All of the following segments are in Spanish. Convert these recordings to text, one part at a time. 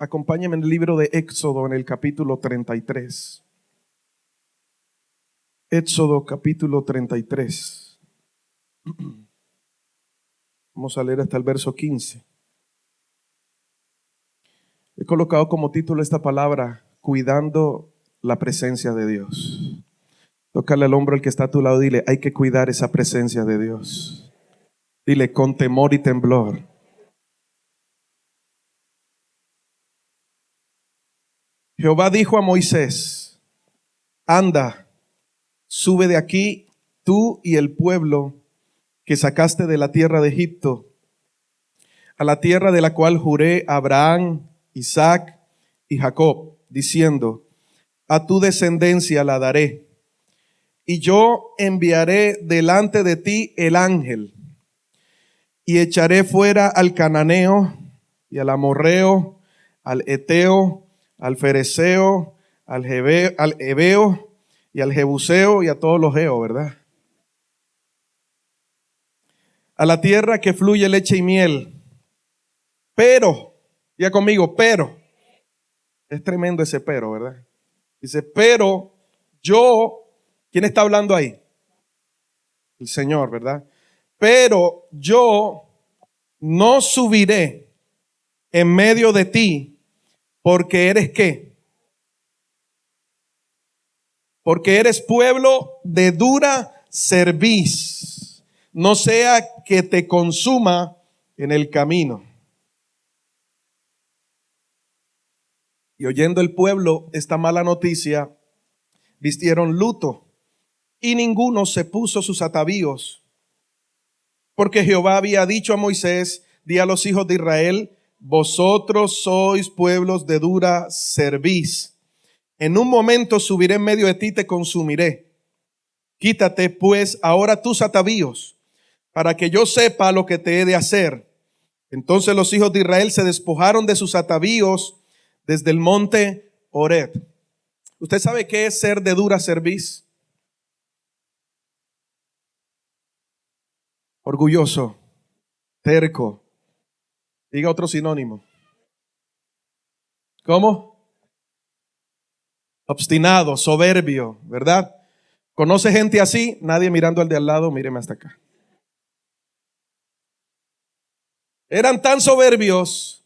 Acompáñenme en el libro de Éxodo, en el capítulo 33. Éxodo, capítulo 33. Vamos a leer hasta el verso 15. He colocado como título esta palabra: cuidando la presencia de Dios. Tócale al hombro al que está a tu lado, dile: hay que cuidar esa presencia de Dios. Dile: con temor y temblor. Jehová dijo a Moisés: anda, sube de aquí tú y el pueblo que sacaste de la tierra de Egipto, a la tierra de la cual juré a Abraham, Isaac y Jacob, diciendo: a tu descendencia la daré, y yo enviaré delante de ti el ángel, y echaré fuera al cananeo y al amorreo, al eteo, al fereceo, al heveo y al jebuseo y a todos los geos, ¿verdad? A la tierra que fluye leche y miel. Pero, diga conmigo, pero. Es tremendo ese pero, ¿verdad? Dice: pero yo, ¿quién está hablando ahí? El Señor, ¿verdad? Pero yo no subiré en medio de ti, porque eres ¿qué? Porque eres pueblo de dura cerviz, no sea que te consuma en el camino. Y oyendo el pueblo esta mala noticia, vistieron luto, y ninguno se puso sus atavíos, porque Jehová había dicho a Moisés: di a los hijos de Israel: vosotros sois pueblos de dura cerviz. En un momento subiré en medio de ti y te consumiré. Quítate pues ahora tus atavíos, para que yo sepa lo que te he de hacer. Entonces los hijos de Israel se despojaron de sus atavíos desde el monte Horeb. ¿Usted sabe qué es ser de dura cerviz? Orgulloso, terco. Diga otro sinónimo. ¿Cómo? Obstinado, soberbio, ¿verdad? ¿Conoce gente así? Nadie mirando al de al lado, míreme hasta acá. Eran tan soberbios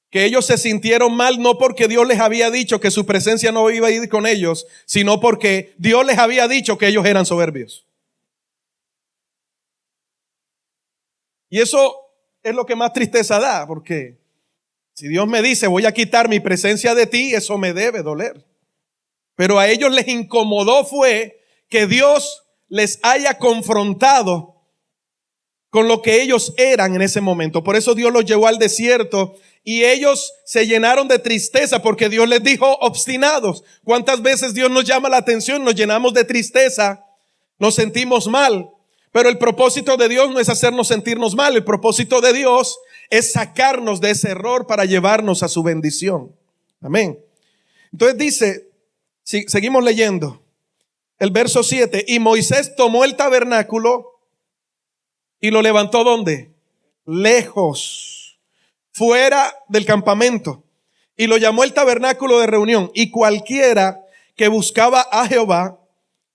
que ellos se sintieron mal, no porque Dios les había dicho que su presencia no iba a ir con ellos, sino porque Dios les había dicho que ellos eran soberbios. Y eso es lo que más tristeza da, porque si Dios me dice: voy a quitar mi presencia de ti, eso me debe doler. Pero a ellos les incomodó fue que Dios les haya confrontado con lo que ellos eran en ese momento. Por eso Dios los llevó al desierto y ellos se llenaron de tristeza porque Dios les dijo: obstinados. ¿Cuántas veces Dios nos llama la atención? Nos llenamos de tristeza, nos sentimos mal. Pero el propósito de Dios no es hacernos sentirnos mal. El propósito de Dios es sacarnos de ese error para llevarnos a su bendición. Amén. Entonces dice, seguimos leyendo el verso 7. Y Moisés tomó el tabernáculo y lo levantó ¿dónde? Lejos, fuera del campamento, y lo llamó el tabernáculo de reunión. Y cualquiera que buscaba a Jehová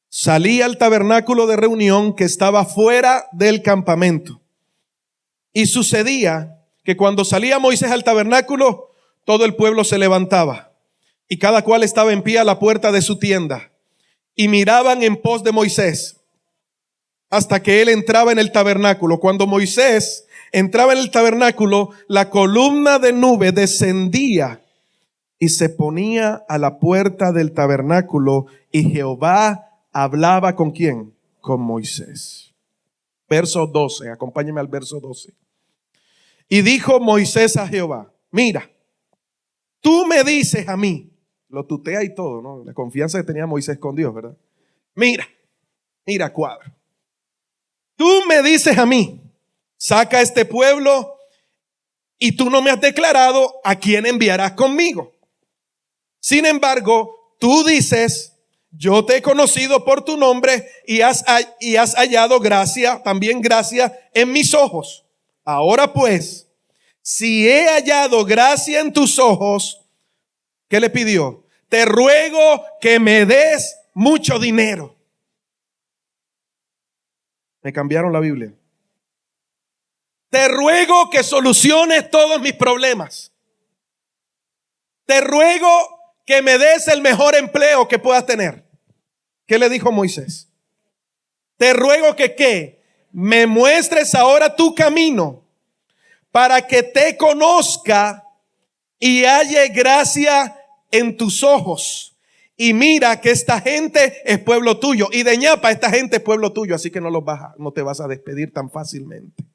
salía al tabernáculo de reunión que estaba fuera del campamento. Y sucedía que cuando salía Moisés al tabernáculo, todo el pueblo se levantaba y cada cual estaba en pie a la puerta de su tienda y miraban en pos de Moisés hasta que él entraba en el tabernáculo. Cuando Moisés entraba en el tabernáculo, la columna de nube descendía y se ponía a la puerta del tabernáculo, y Jehová hablaba ¿con quién? Con Moisés. Verso 12, acompáñeme al verso 12. Y dijo Moisés a Jehová: mira, tú me dices a mí, lo tutea y todo, ¿no? La confianza que tenía Moisés con Dios, ¿verdad? Mira cuadro. Tú me dices a mí: saca a este pueblo, y tú no me has declarado a quién enviarás conmigo. Sin embargo, tú dices: yo te he conocido por tu nombre y has hallado gracia, también gracia en mis ojos. Ahora pues, si he hallado gracia en tus ojos, ¿qué le pidió? Te ruego que me des mucho dinero. Me cambiaron la Biblia. Te ruego que soluciones todos mis problemas. Te ruego que me des el mejor empleo que puedas tener. ¿Qué le dijo Moisés? Te ruego que ¿qué? Me muestres ahora tu camino para que te conozca y halle gracia en tus ojos. Y mira que esta gente es pueblo tuyo. Y de ñapa, esta gente es pueblo tuyo. Así que no te vas a despedir tan fácilmente.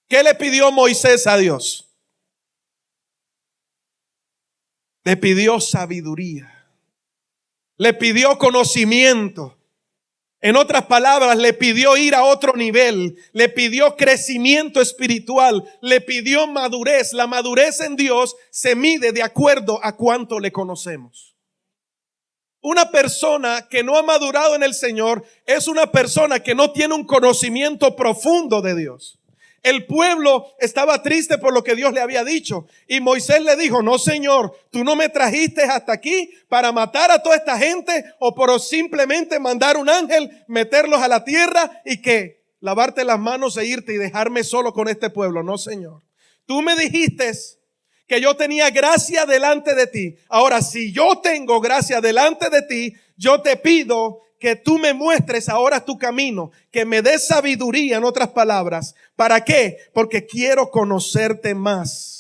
¿Qué le pidió Moisés a Dios? Le pidió sabiduría. Le pidió conocimiento. En otras palabras, le pidió ir a otro nivel. Le pidió crecimiento espiritual. Le pidió madurez. La madurez en Dios se mide de acuerdo a cuánto le conocemos. Una persona que no ha madurado en el Señor es una persona que no tiene un conocimiento profundo de Dios. El pueblo estaba triste por lo que Dios le había dicho. Y Moisés le dijo, no, Señor, tú no me trajiste hasta aquí para matar a toda esta gente o por simplemente mandar un ángel, meterlos a la tierra y que lavarte las manos e irte y dejarme solo con este pueblo. No, Señor. Tú me dijiste que yo tenía gracia delante de ti. Ahora, si yo tengo gracia delante de ti, yo te pido que tú me muestres ahora tu camino, que me des sabiduría, en otras palabras. ¿Para qué? Porque quiero conocerte más.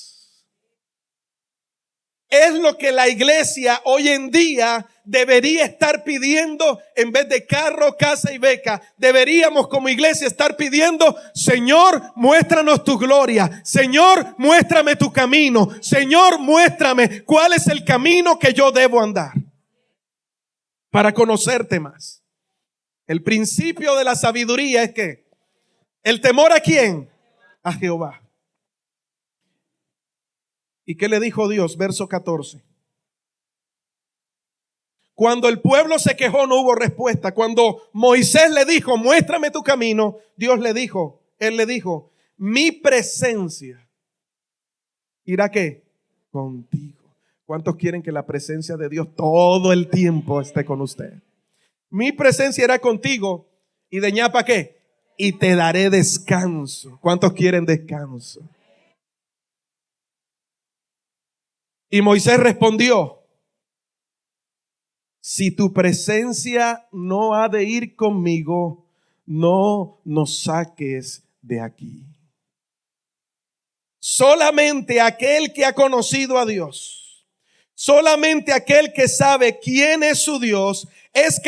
Es lo que la iglesia hoy en día debería estar pidiendo en vez de carro, casa y beca. Deberíamos como iglesia estar pidiendo, Señor, muéstranos tu gloria. Señor, muéstrame tu camino. Señor, muéstrame cuál es el camino que yo debo andar para conocerte más. El principio de la sabiduría es que el temor ¿a quién? A Jehová. ¿Y qué le dijo Dios? Verso 14. Cuando el pueblo se quejó no hubo respuesta. Cuando Moisés le dijo, muéstrame tu camino, Él le dijo, mi presencia irá ¿qué? Contigo. ¿Cuántos quieren que la presencia de Dios todo el tiempo esté con usted? Mi presencia irá contigo y de ñapa ¿qué? Y te daré descanso. ¿Cuántos quieren descanso? Y Moisés respondió, si tu presencia no ha de ir conmigo, no nos saques de aquí. Solamente aquel que ha conocido a Dios, solamente aquel que sabe quién es su Dios, es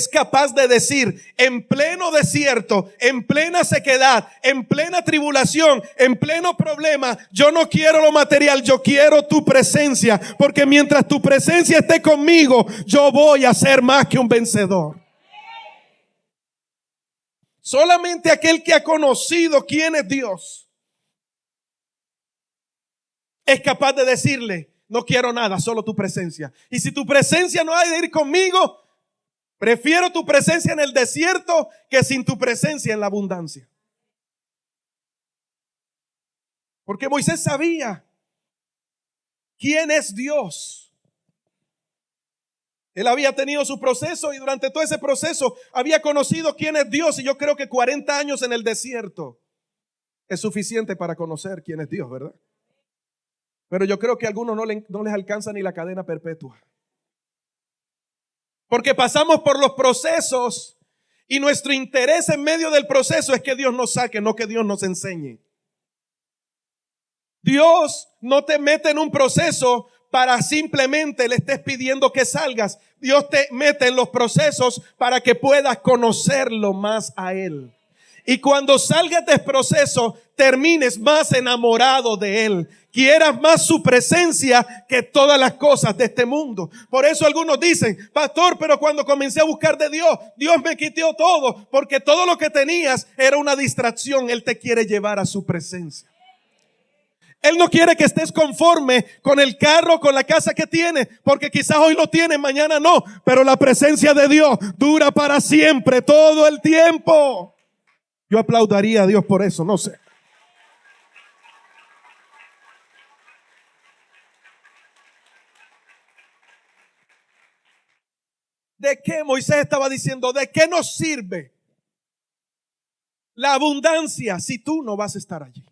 capaz de decir en pleno desierto, en plena sequedad, en plena tribulación, en pleno problema, yo no quiero lo material, yo quiero tu presencia, porque mientras tu presencia esté conmigo, yo voy a ser más que un vencedor. Solamente aquel que ha conocido quién es Dios es capaz de decirle, no quiero nada, solo tu presencia. Y si tu presencia no ha de ir conmigo, prefiero tu presencia en el desierto que sin tu presencia en la abundancia. Porque Moisés sabía quién es Dios. Él había tenido su proceso y durante todo ese proceso había conocido quién es Dios. Y yo creo que 40 años en el desierto es suficiente para conocer quién es Dios, ¿verdad? Pero yo creo que a algunos no les alcanza ni la cadena perpetua. Porque pasamos por los procesos y nuestro interés en medio del proceso es que Dios nos saque, no que Dios nos enseñe. Dios no te mete en un proceso para simplemente le estés pidiendo que salgas. Dios te mete en los procesos para que puedas conocerlo más a Él. Y cuando salgas de este proceso, termines más enamorado de Él. Quieras más su presencia que todas las cosas de este mundo. Por eso algunos dicen, pastor, pero cuando comencé a buscar de Dios, Dios me quitó todo, porque todo lo que tenías era una distracción. Él te quiere llevar a su presencia. Él no quiere que estés conforme con el carro, con la casa que tienes, porque quizás hoy lo tienes, mañana no, pero la presencia de Dios dura para siempre, todo el tiempo. Yo aplaudiría a Dios por eso, no sé. ¿De qué? Moisés estaba diciendo, ¿de qué nos sirve la abundancia si tú no vas a estar allí?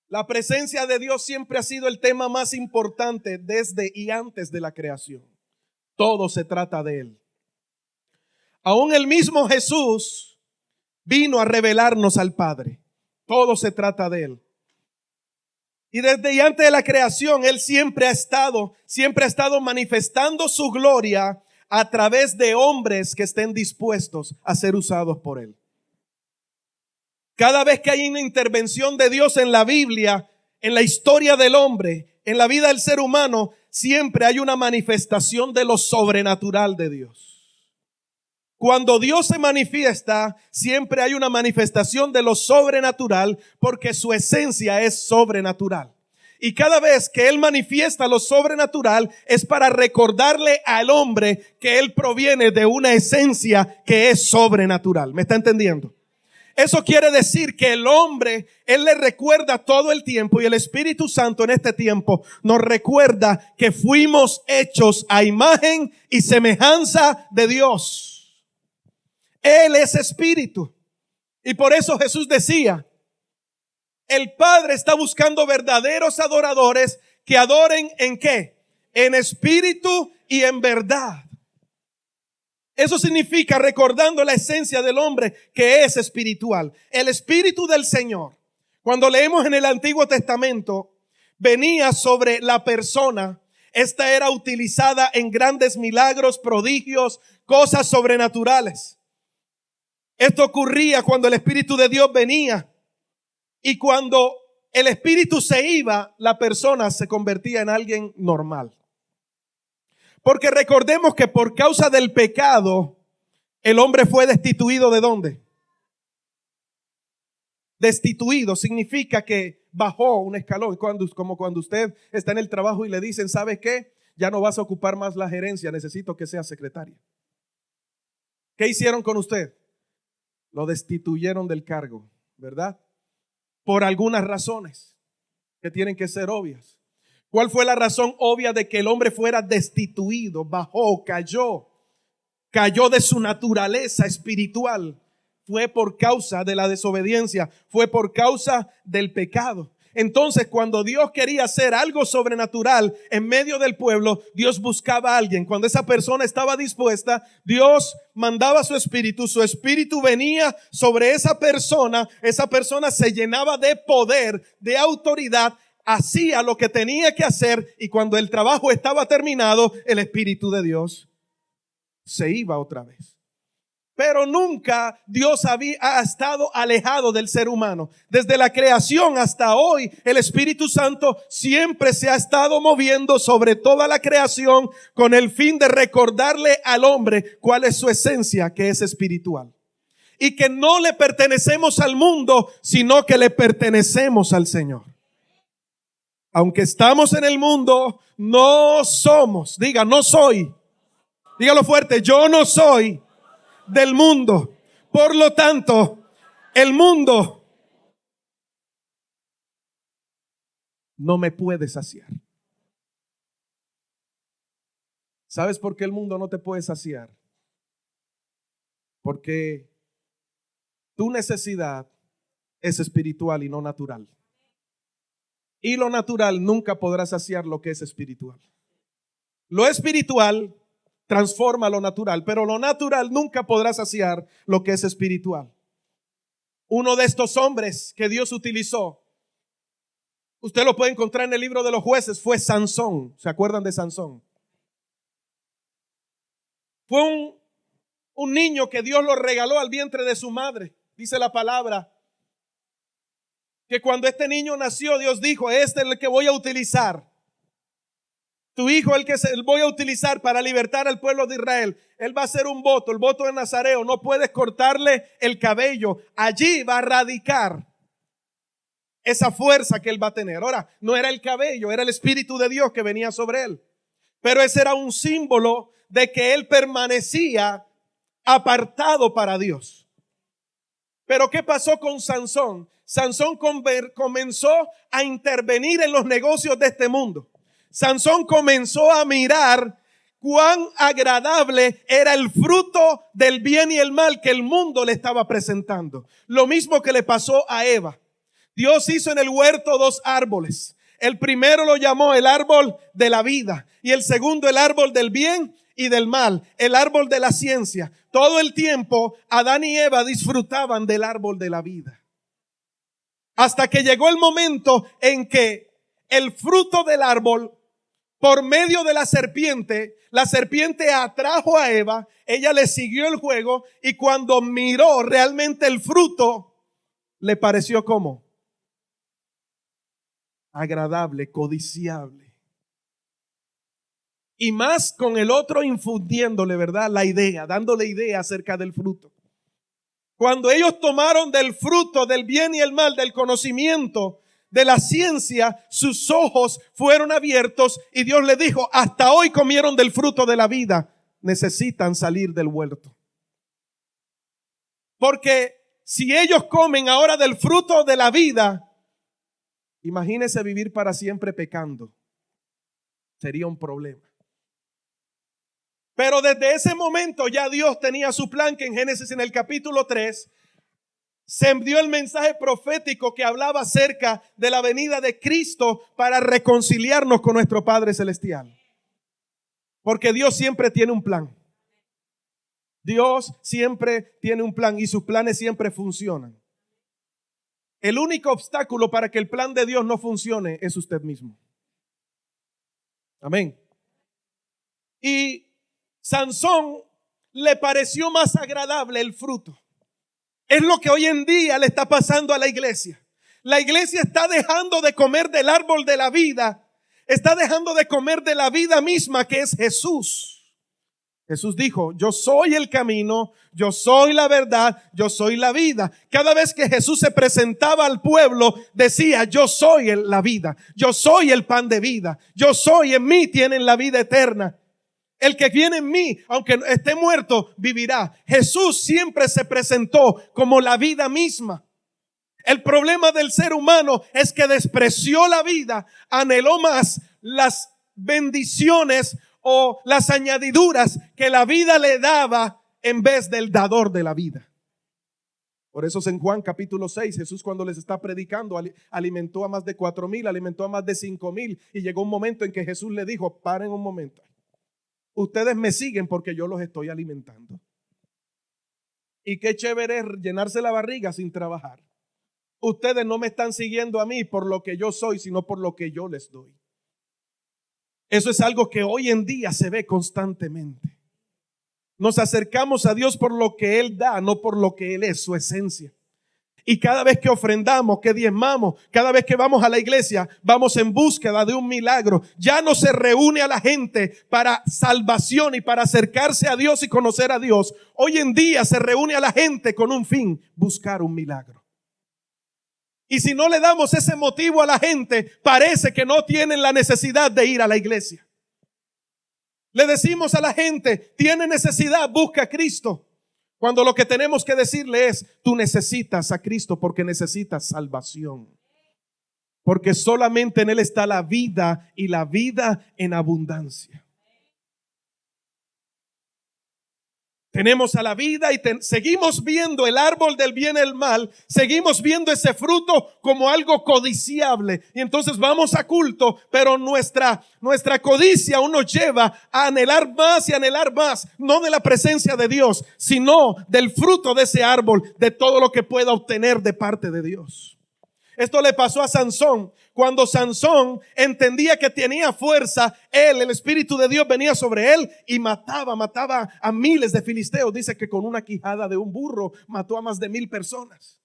La presencia de Dios siempre ha sido el tema más importante desde y antes de la creación. Todo se trata de Él. Aún el mismo Jesús vino a revelarnos al Padre. Todo se trata de Él. Y desde y antes de la creación, Él siempre ha estado manifestando su gloria a través de hombres que estén dispuestos a ser usados por Él. Cada vez que hay una intervención de Dios en la Biblia, en la historia del hombre, en la vida del ser humano, siempre hay una manifestación de lo sobrenatural de Dios. Cuando Dios se manifiesta, siempre hay una manifestación de lo sobrenatural, porque su esencia es sobrenatural. Y cada vez que Él manifiesta lo sobrenatural, es para recordarle al hombre que Él proviene de una esencia que es sobrenatural. ¿Me está entendiendo? Eso quiere decir que el hombre, Él le recuerda todo el tiempo, y el Espíritu Santo en este tiempo nos recuerda que fuimos hechos a imagen y semejanza de Dios. Él es espíritu. Y por eso Jesús decía, el Padre está buscando verdaderos adoradores que adoren ¿en qué? En espíritu y en verdad. Eso significa recordando la esencia del hombre que es espiritual. El Espíritu del Señor, cuando leemos en el Antiguo Testamento, venía sobre la persona. Esta era utilizada en grandes milagros, prodigios, cosas sobrenaturales. Esto ocurría cuando el Espíritu de Dios venía, y cuando el Espíritu se iba, la persona se convertía en alguien normal. Porque recordemos que por causa del pecado, el hombre fue destituido ¿de dónde? Destituido significa que bajó un escalón. Como cuando usted está en el trabajo y le dicen, ¿sabes qué? Ya no vas a ocupar más la gerencia, necesito que seas secretaria. ¿Qué hicieron con usted? Lo destituyeron del cargo, ¿verdad? Por algunas razones que tienen que ser obvias. ¿Cuál fue la razón obvia de que el hombre fuera destituido, bajó, cayó de su naturaleza espiritual? Fue por causa de la desobediencia, fue por causa del pecado. Entonces, cuando Dios quería hacer algo sobrenatural en medio del pueblo, Dios buscaba a alguien. Cuando esa persona estaba dispuesta, Dios mandaba su espíritu venía sobre esa persona se llenaba de poder, de autoridad, hacía lo que tenía que hacer, y cuando el trabajo estaba terminado, el Espíritu de Dios se iba otra vez. Pero nunca Dios ha estado alejado del ser humano. Desde la creación hasta hoy, el Espíritu Santo siempre se ha estado moviendo sobre toda la creación con el fin de recordarle al hombre cuál es su esencia, que es espiritual. Y que no le pertenecemos al mundo, sino que le pertenecemos al Señor. Aunque estamos en el mundo, no somos. Diga, no soy. Dígalo fuerte, yo no soy del mundo. Por lo tanto, el mundo no me puede saciar. ¿Sabes por qué el mundo no te puede saciar? Porque tu necesidad es espiritual y no natural. Y lo natural nunca podrá saciar lo que es espiritual. Lo espiritual transforma lo natural, pero lo natural nunca podrá saciar lo que es espiritual. Uno de estos hombres que Dios utilizó, usted lo puede encontrar en el libro de los Jueces, fue Sansón. ¿Se acuerdan de Sansón? Fue un niño que Dios lo regaló al vientre de su madre. Dice la palabra que cuando este niño nació, Dios dijo, este es el que voy a utilizar. Tu hijo, el que voy a utilizar para libertar al pueblo de Israel. Él va a hacer un voto, el voto de Nazareo. No puedes cortarle el cabello. Allí va a radicar esa fuerza que él va a tener. Ahora, no era el cabello, era el Espíritu de Dios que venía sobre él. Pero ese era un símbolo de que él permanecía apartado para Dios. Pero ¿qué pasó con Sansón? Sansón comenzó a intervenir en los negocios de este mundo. Sansón comenzó a mirar cuán agradable era el fruto del bien y el mal que el mundo le estaba presentando. Lo mismo que le pasó a Eva. Dios hizo en el huerto dos árboles. El primero lo llamó el árbol de la vida y el segundo el árbol del bien y del mal, el árbol de la ciencia. Todo el tiempo Adán y Eva disfrutaban del árbol de la vida. Hasta que llegó el momento en que el fruto del árbol, por medio de la serpiente atrajo a Eva, ella le siguió el juego y cuando miró realmente el fruto, le pareció como agradable, codiciable. Y más con el otro infundiéndole, ¿verdad? La idea, dándole idea acerca del fruto. Cuando ellos tomaron del fruto del bien y el mal, del conocimiento, de la ciencia, sus ojos fueron abiertos y Dios les dijo, hasta hoy comieron del fruto de la vida, necesitan salir del huerto. Porque si ellos comen ahora del fruto de la vida, imagínense vivir para siempre pecando. Sería un problema. Pero desde ese momento ya Dios tenía su plan, que en Génesis en el capítulo 3 se envió el mensaje profético que hablaba acerca de la venida de Cristo para reconciliarnos con nuestro Padre Celestial. Porque Dios siempre tiene un plan. Dios siempre tiene un plan y sus planes siempre funcionan. El único obstáculo para que el plan de Dios no funcione es usted mismo. Amén. Y Sansón le pareció más agradable el fruto. Es lo que hoy en día le está pasando a la iglesia. La iglesia está dejando de comer del árbol de la vida. Está dejando de comer de la vida misma, que es Jesús. Jesús dijo, yo soy el camino, yo soy la verdad, yo soy la vida. Cada vez que Jesús se presentaba al pueblo, decía, yo soy la vida, yo soy el pan de vida, yo soy, en mí tienen la vida eterna. El que viene en mí, aunque esté muerto, vivirá. Jesús siempre se presentó como la vida misma. El problema del ser humano es que despreció la vida, anheló más las bendiciones o las añadiduras que la vida le daba en vez del dador de la vida. Por eso en Juan capítulo 6, Jesús cuando les está predicando alimentó a más de 4,000, alimentó a más de 5,000 y llegó un momento en que Jesús le dijo, paren un momento. Ustedes me siguen porque yo los estoy alimentando. Y qué chévere es llenarse la barriga sin trabajar. Ustedes no me están siguiendo a mí por lo que yo soy, sino por lo que yo les doy. Eso es algo que hoy en día se ve constantemente. Nos acercamos a Dios por lo que Él da, no por lo que Él es, su esencia. Y cada vez que ofrendamos, que diezmamos, cada vez que vamos a la iglesia, vamos en búsqueda de un milagro. Ya no se reúne a la gente para salvación y para acercarse a Dios y conocer a Dios. Hoy en día se reúne a la gente con un fin, buscar un milagro. Y si no le damos ese motivo a la gente, parece que no tienen la necesidad de ir a la iglesia. Le decimos a la gente, tiene necesidad, busca a Cristo. Cuando lo que tenemos que decirle es, tú necesitas a Cristo porque necesitas salvación. Porque solamente en Él está la vida y la vida en abundancia. Tenemos a la vida y seguimos viendo el árbol del bien y el mal, seguimos viendo ese fruto como algo codiciable. Y entonces vamos a culto, pero nuestra codicia aún nos lleva a anhelar más y anhelar más, no de la presencia de Dios, sino del fruto de ese árbol, de todo lo que pueda obtener de parte de Dios. Esto le pasó a Sansón. Cuando Sansón entendía que tenía fuerza, el Espíritu de Dios venía sobre él y mataba a miles de filisteos. Dice que con una quijada de un burro mató a más de 1,000 personas.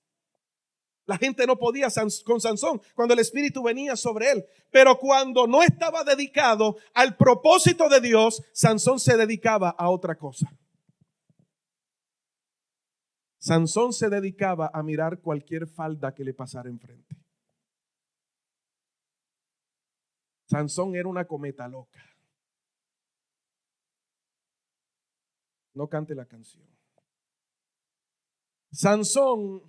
La gente no podía con Sansón cuando el Espíritu venía sobre él. Pero cuando no estaba dedicado al propósito de Dios, Sansón se dedicaba a otra cosa. Sansón se dedicaba a mirar cualquier falda que le pasara enfrente. Sansón era una cometa loca. No cante la canción. Sansón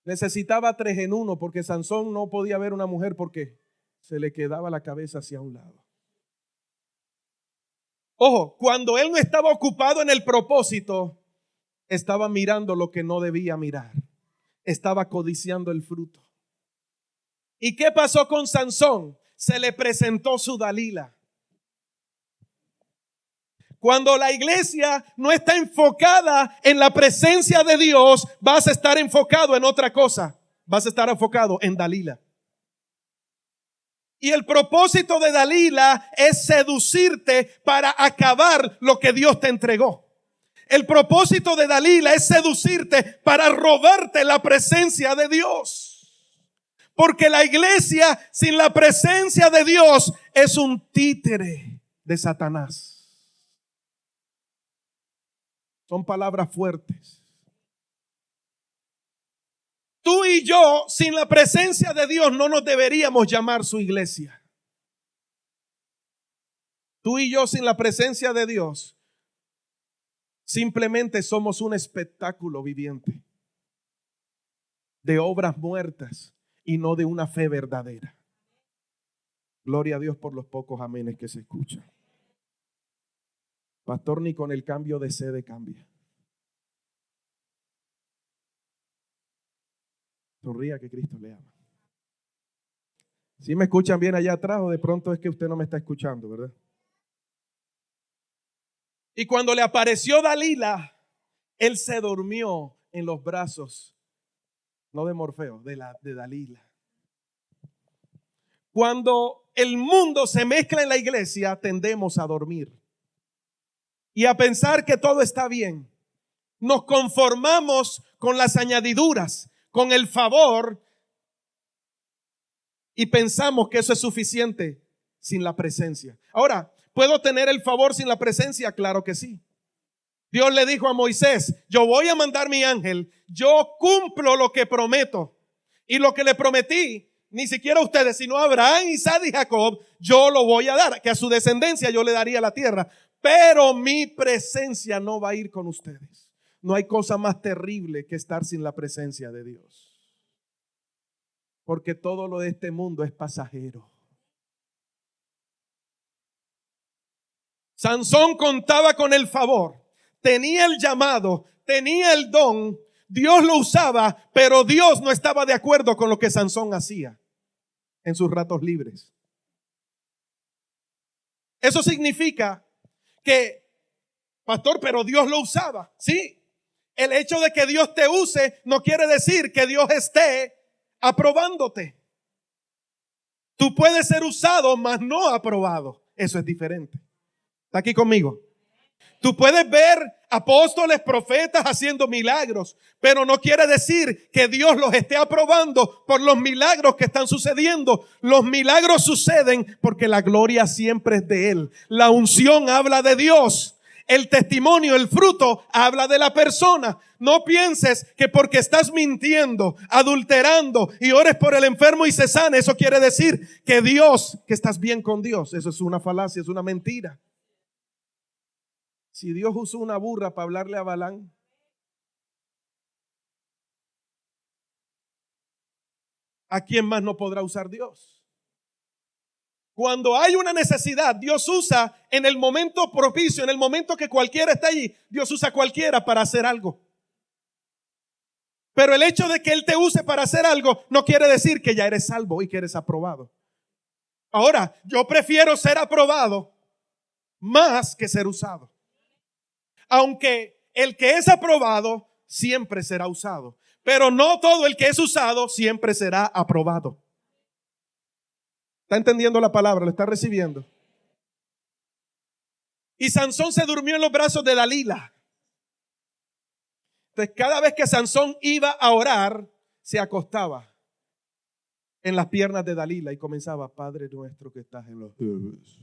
Necesitaba 3 en 1 porque Sansón no podía ver una mujer porque se le quedaba la cabeza hacia un lado. Ojo, cuando él no estaba ocupado en el propósito, estaba mirando lo que no debía mirar. Estaba codiciando el fruto. ¿Y qué pasó con Sansón? Se le presentó su Dalila. Cuando la iglesia no está enfocada en la presencia de Dios, vas a estar enfocado en otra cosa. Vas a estar enfocado en Dalila. Y el propósito de Dalila es seducirte para acabar lo que Dios te entregó. El propósito de Dalila es seducirte para robarte la presencia de Dios. Porque la iglesia sin la presencia de Dios es un títere de Satanás. Son palabras fuertes. Tú y yo, sin la presencia de Dios, no nos deberíamos llamar su iglesia. Tú y yo, sin la presencia de Dios, simplemente somos un espectáculo viviente de obras muertas y no de una fe verdadera. Gloria a Dios por los pocos amenes que se escuchan. Pastor, ni con el cambio de sede cambia. Sonría que Cristo le ama. ¿Sí me escuchan bien allá atrás o de pronto es que usted no me está escuchando, verdad? Y cuando le apareció Dalila, él se durmió en los brazos, no de Morfeo, de Dalila. Cuando el mundo se mezcla en la iglesia, tendemos a dormir y a pensar que todo está bien. Nos conformamos con las añadiduras, con el favor, y pensamos que eso es suficiente sin la presencia. Ahora, ¿puedo tener el favor sin la presencia? Claro que sí. Dios le dijo a Moisés, yo voy a mandar mi ángel, yo cumplo lo que prometo. Y lo que le prometí, ni siquiera a ustedes, sino a Abraham, Isaac y Jacob, yo lo voy a dar, que a su descendencia yo le daría la tierra. Pero mi presencia no va a ir con ustedes. No hay cosa más terrible que estar sin la presencia de Dios. Porque todo lo de este mundo es pasajero. Sansón contaba con el favor, tenía el llamado, tenía el don, Dios lo usaba, pero Dios no estaba de acuerdo con lo que Sansón hacía en sus ratos libres. Eso significa que, pastor, pero Dios lo usaba. Sí, el hecho de que Dios te use no quiere decir que Dios esté aprobándote. Tú puedes ser usado, mas no aprobado. Eso es diferente. ¿Está aquí conmigo? Tú puedes ver apóstoles, profetas haciendo milagros, pero no quiere decir que Dios los esté aprobando por los milagros que están sucediendo. Los milagros suceden porque la gloria siempre es de Él. La unción habla de Dios. El testimonio, el fruto, habla de la persona. No pienses que porque estás mintiendo, adulterando y ores por el enfermo y se sane, eso quiere decir que Dios, que estás bien con Dios. Eso es una falacia, es una mentira. Si Dios usó una burra para hablarle a Balán, ¿a quién más no podrá usar Dios? Cuando hay una necesidad, Dios usa en el momento propicio, en el momento que cualquiera está allí, Dios usa a cualquiera para hacer algo. Pero el hecho de que Él te use para hacer algo no quiere decir que ya eres salvo y que eres aprobado. Ahora, yo prefiero ser aprobado más que ser usado. Aunque el que es aprobado siempre será usado, pero no todo el que es usado siempre será aprobado. ¿Está entendiendo la palabra? ¿Lo está recibiendo? Y Sansón se durmió en los brazos de Dalila. Entonces, cada vez que Sansón iba a orar, se acostaba en las piernas de Dalila y comenzaba: Padre nuestro que estás en los cielos,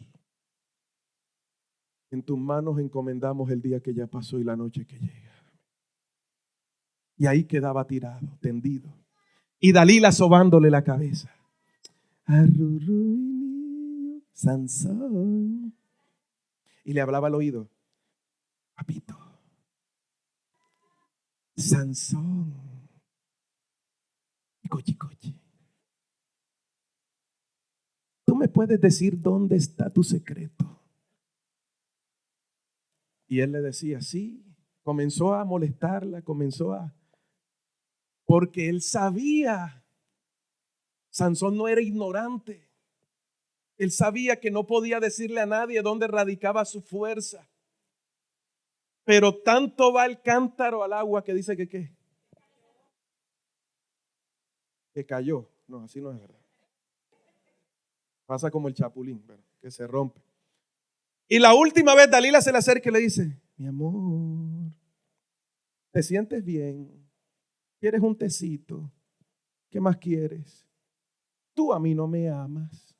en tus manos encomendamos el día que ya pasó y la noche que llega. Y ahí quedaba tirado, tendido. Y Dalila sobándole la cabeza. Arrurú, Sansón. Y le hablaba al oído: papito, Sansón, Coche, coche. ¿Tú me puedes decir dónde está tu secreto? Y él le decía, sí. Comenzó a molestarla, porque él sabía. Sansón no era ignorante. Él sabía que no podía decirle a nadie dónde radicaba su fuerza. Pero tanto va el cántaro al agua que dice que ¿qué? Que cayó. No, así no es verdad. Pasa como el chapulín, que se rompe. Y la última vez Dalila se le acerca y le dice, mi amor, ¿te sientes bien? ¿Quieres un tecito? ¿Qué más quieres? Tú a mí no me amas.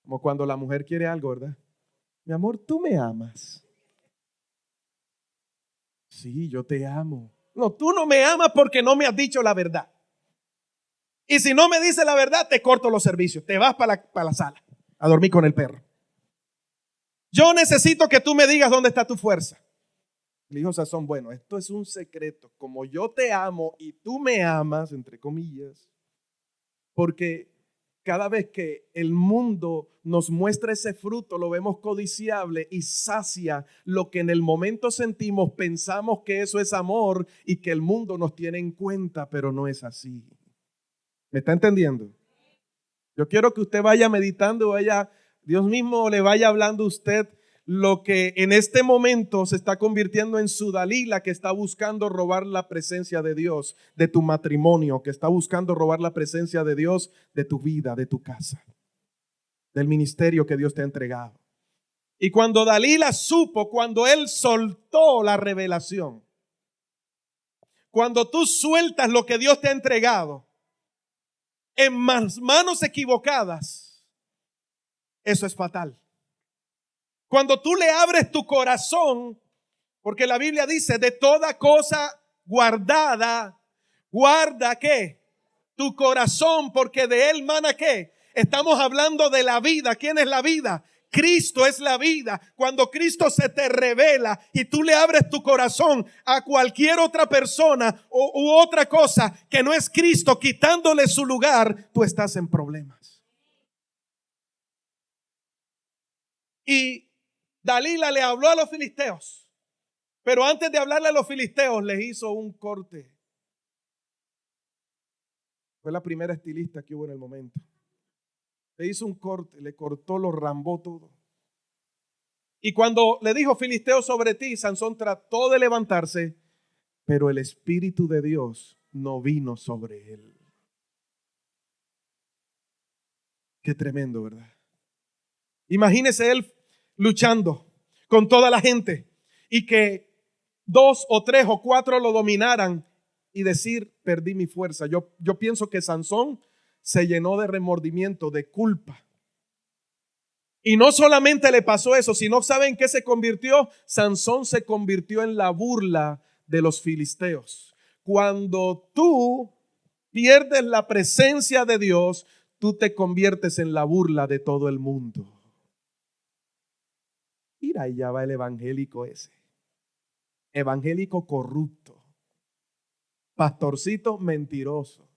Como cuando la mujer quiere algo, ¿verdad? Mi amor, tú me amas. Sí, yo te amo. No, tú no me amas porque no me has dicho la verdad. Y si no me dices la verdad, te corto los servicios. Te vas para la sala a dormir con el perro. Yo necesito que tú me digas dónde está tu fuerza. Le dijo Sansón, bueno, esto es un secreto. Como yo te amo y tú me amas, entre comillas, porque cada vez que el mundo nos muestra ese fruto, lo vemos codiciable y sacia lo que en el momento sentimos, pensamos que eso es amor y que el mundo nos tiene en cuenta, pero no es así. ¿Me está entendiendo? Yo quiero que usted vaya meditando, Dios mismo le vaya hablando a usted lo que en este momento se está convirtiendo en su Dalila, que está buscando robar la presencia de Dios de tu matrimonio, que está buscando robar la presencia de Dios de tu vida, de tu casa, del ministerio que Dios te ha entregado. Y cuando Dalila supo, cuando él soltó la revelación, cuando tú sueltas lo que Dios te ha entregado en manos equivocadas, eso es fatal. Cuando tú le abres tu corazón, porque la Biblia dice, de toda cosa guardada, guarda ¿qué? Tu corazón, porque de él mana ¿qué? Estamos hablando de la vida. ¿Quién es la vida? Cristo es la vida. Cuando Cristo se te revela y tú le abres tu corazón a cualquier otra persona u otra cosa que no es Cristo, quitándole su lugar, tú estás en problemas. Y Dalila le habló a los filisteos, pero antes de hablarle a los filisteos les hizo un corte. Fue la primera estilista que hubo en el momento. Le hizo un corte, le cortó, lo rambó todo. Y cuando le dijo filisteo sobre ti, Sansón trató de levantarse, pero el Espíritu de Dios no vino sobre él. Qué tremendo, ¿verdad? Imagínese él luchando con toda la gente y que 2 o 3 o 4 lo dominaran y decir, perdí mi fuerza. Yo pienso que Sansón se llenó de remordimiento, de culpa. Y no solamente le pasó eso, sino ¿saben qué se convirtió? Sansón se convirtió en la burla de los filisteos. Cuando tú pierdes la presencia de Dios, tú te conviertes en la burla de todo el mundo. Mira, ahí ya va el evangélico ese. Evangélico corrupto. Pastorcito mentiroso.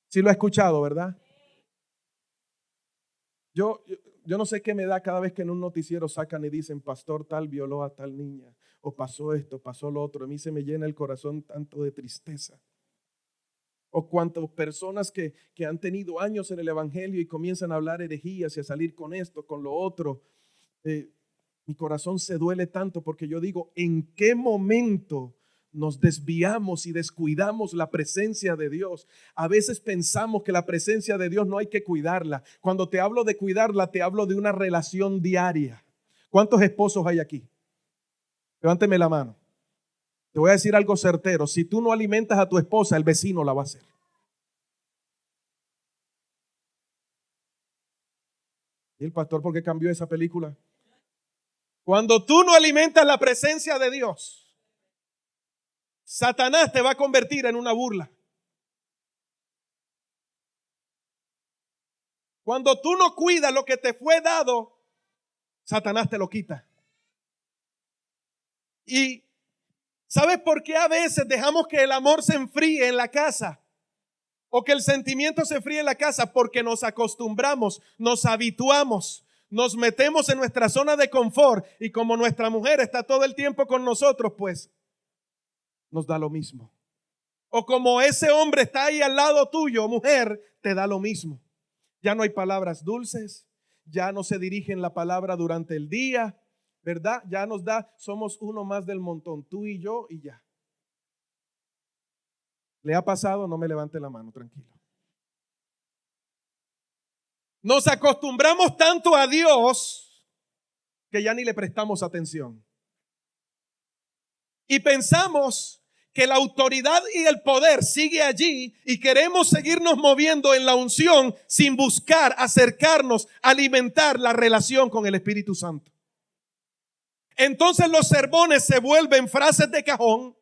Sí lo he escuchado, ¿verdad? Yo no sé qué me da cada vez que en un noticiero sacan y dicen, pastor tal violó a tal niña, o pasó esto, pasó lo otro. A mí se me llena el corazón tanto de tristeza. O cuántas personas que han tenido años en el evangelio y comienzan a hablar herejías y a salir con esto, con lo otro. Mi corazón se duele tanto porque yo digo, ¿en qué momento nos desviamos y descuidamos la presencia de Dios? A veces pensamos que la presencia de Dios no hay que cuidarla. Cuando te hablo de cuidarla, te hablo de una relación diaria. ¿Cuántos esposos hay aquí? Levánteme la mano. Te voy a decir algo certero. Si tú no alimentas a tu esposa, el vecino la va a hacer. ¿Y el pastor por qué cambió esa película? Cuando tú no alimentas la presencia de Dios, Satanás te va a convertir en una burla. Cuando tú no cuidas lo que te fue dado, Satanás te lo quita. Y ¿Sabes por qué a veces dejamos que el amor se enfríe en la casa? O que el sentimiento se enfríe en la casa, porque nos acostumbramos, nos habituamos, nos metemos en nuestra zona de confort, y como nuestra mujer está todo el tiempo con nosotros, pues nos da lo mismo. O como ese hombre está ahí al lado tuyo, mujer, te da lo mismo. Ya no hay palabras dulces, ya no se dirigen la palabra durante el día, ¿verdad? Ya nos da, somos uno más del montón, tú y yo y ya. ¿Le ha pasado? No me levante la mano, tranquilo. Nos acostumbramos tanto a Dios que ya ni le prestamos atención. Y pensamos que la autoridad y el poder sigue allí, y queremos seguirnos moviendo en la unción sin buscar acercarnos, alimentar la relación con el Espíritu Santo. Entonces los sermones se vuelven frases de cajón,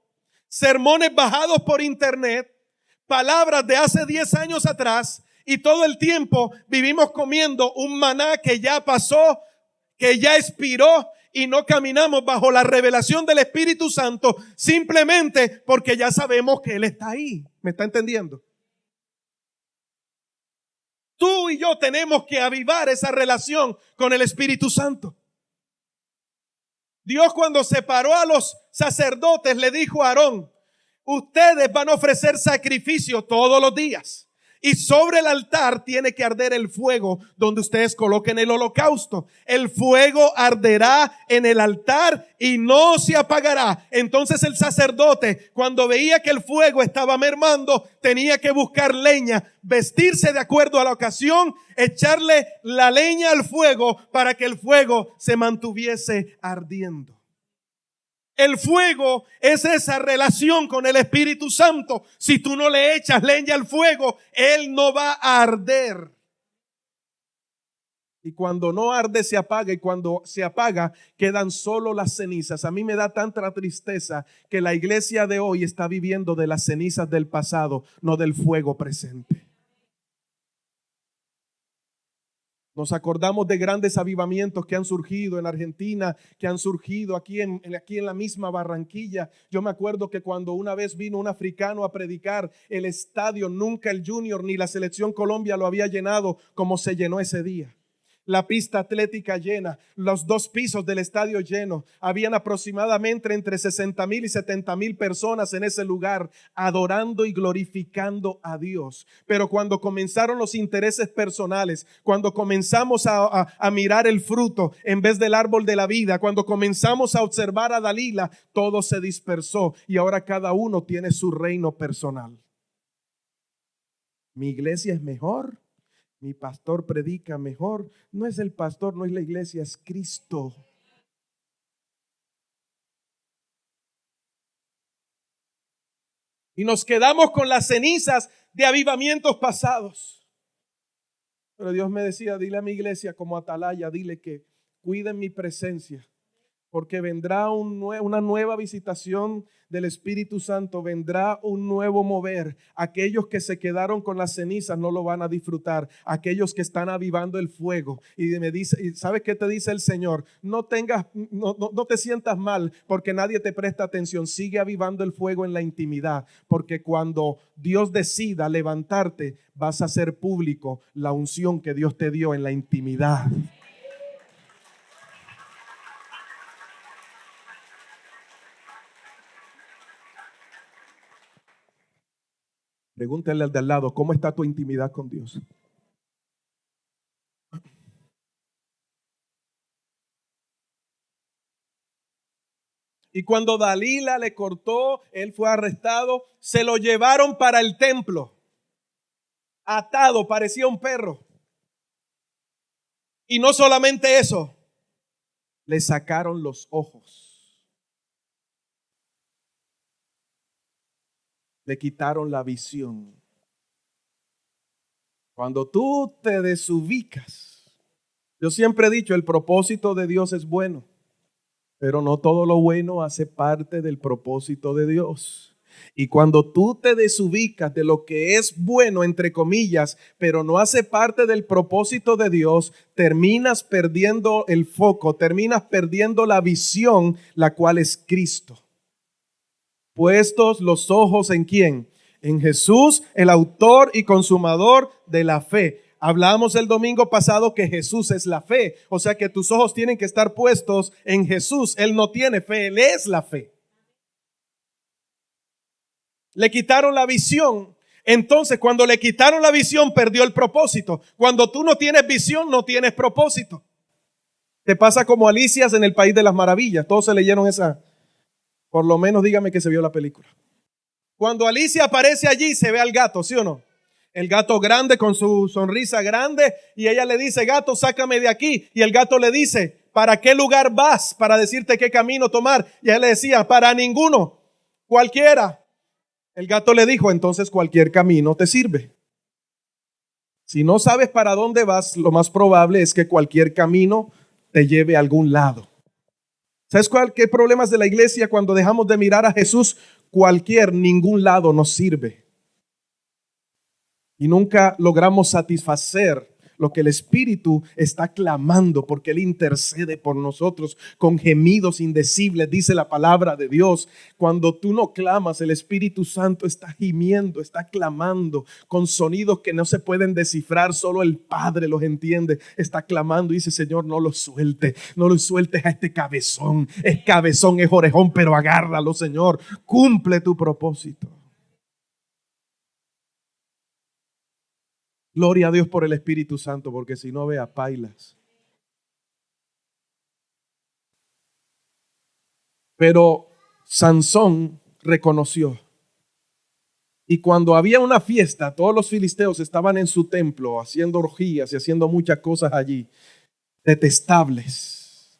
sermones bajados por internet, palabras de hace 10 años atrás, y todo el tiempo vivimos comiendo un maná que ya pasó, que ya expiró, y no caminamos bajo la revelación del Espíritu Santo simplemente porque ya sabemos que Él está ahí. ¿Me está entendiendo? Tú y yo tenemos que avivar esa relación con el Espíritu Santo. Dios, cuando separó a los sacerdotes, le dijo a Aarón: ustedes van a ofrecer sacrificio todos los días, y sobre el altar tiene que arder el fuego donde ustedes coloquen el holocausto. El fuego arderá en el altar y no se apagará. Entonces el sacerdote, cuando veía que el fuego estaba mermando, tenía que buscar leña, vestirse de acuerdo a la ocasión, echarle la leña al fuego para que el fuego se mantuviese ardiendo. El fuego es esa relación con el Espíritu Santo. Si tú no le echas leña al fuego, Él no va a arder. Y cuando no arde, se apaga. Y cuando se apaga, quedan solo las cenizas. A mí me da tanta tristeza que la iglesia de hoy está viviendo de las cenizas del pasado, no del fuego presente. Nos acordamos de grandes avivamientos que han surgido en Argentina, que han surgido aquí en la misma Barranquilla. Yo me acuerdo que cuando una vez vino un africano a predicar, el estadio, nunca el Junior ni la Selección Colombia lo había llenado como se llenó ese día. La pista atlética llena, los 2 pisos del estadio llenos. Habían aproximadamente entre 60,000 y 70,000 personas en ese lugar adorando y glorificando a Dios. Pero cuando comenzaron los intereses personales, cuando comenzamos a mirar el fruto en vez del árbol de la vida, cuando comenzamos a observar a Dalila, todo se dispersó y ahora cada uno tiene su reino personal. Mi iglesia es mejor. Mi pastor predica mejor. No es el pastor, no es la iglesia, es Cristo. Y nos quedamos con las cenizas de avivamientos pasados. Pero Dios me decía: dile a mi iglesia como atalaya, dile que cuiden mi presencia, porque vendrá una nueva visitación del Espíritu Santo, vendrá un nuevo mover. Aquellos que se quedaron con las cenizas no lo van a disfrutar. Aquellos que están avivando el fuego. Y me dice, ¿y sabes qué te dice el Señor? No te sientas mal porque nadie te presta atención. Sigue avivando el fuego en la intimidad, porque cuando Dios decida levantarte, vas a hacer público la unción que Dios te dio en la intimidad. Pregúntale al de al lado: ¿cómo está tu intimidad con Dios? Y cuando Dalila le cortó, él fue arrestado, se lo llevaron para el templo, atado, parecía un perro. Y no solamente eso, le sacaron los ojos, le quitaron la visión. Cuando tú te desubicas, yo siempre he dicho, el propósito de Dios es bueno, pero no todo lo bueno hace parte del propósito de Dios. Y cuando tú te desubicas de lo que es bueno, entre comillas, pero no hace parte del propósito de Dios, terminas perdiendo el foco, terminas perdiendo la visión, la cual es Cristo. Puestos los ojos ¿en quién? En Jesús, el autor y consumador de la fe. Hablamos el domingo pasado que Jesús es la fe. O sea que tus ojos tienen que estar puestos en Jesús. Él no tiene fe, Él es la fe. Le quitaron la visión. Entonces, cuando le quitaron la visión, perdió el propósito. Cuando tú no tienes visión, no tienes propósito. Te pasa como Alicia en el País de las Maravillas. Todos se leyeron esa. Por lo menos dígame que se vio la película. Cuando Alicia aparece allí, se ve al gato, ¿sí o no? El gato grande con su sonrisa grande y ella le dice, gato, sácame de aquí. Y el gato le dice, ¿para qué lugar vas? Para decirte qué camino tomar. Y él le decía, para ninguno, cualquiera. El gato le dijo, entonces cualquier camino te sirve. Si no sabes para dónde vas, lo más probable es que cualquier camino te lleve a algún lado. ¿Sabes qué problemas de la iglesia cuando dejamos de mirar a Jesús? Ningún lado nos sirve. Y nunca logramos satisfacer lo que el Espíritu está clamando, porque Él intercede por nosotros con gemidos indecibles, dice la palabra de Dios. Cuando tú no clamas, el Espíritu Santo está gimiendo, está clamando con sonidos que no se pueden descifrar, solo el Padre los entiende. Está clamando y dice, Señor, no lo sueltes a este cabezón. Es cabezón, es orejón, pero agárralo, Señor. Cumple tu propósito. Gloria a Dios por el Espíritu Santo, porque si no, vea, pailas. Pero Sansón reconoció. Y cuando había una fiesta, todos los filisteos estaban en su templo haciendo orgías y haciendo muchas cosas allí, detestables.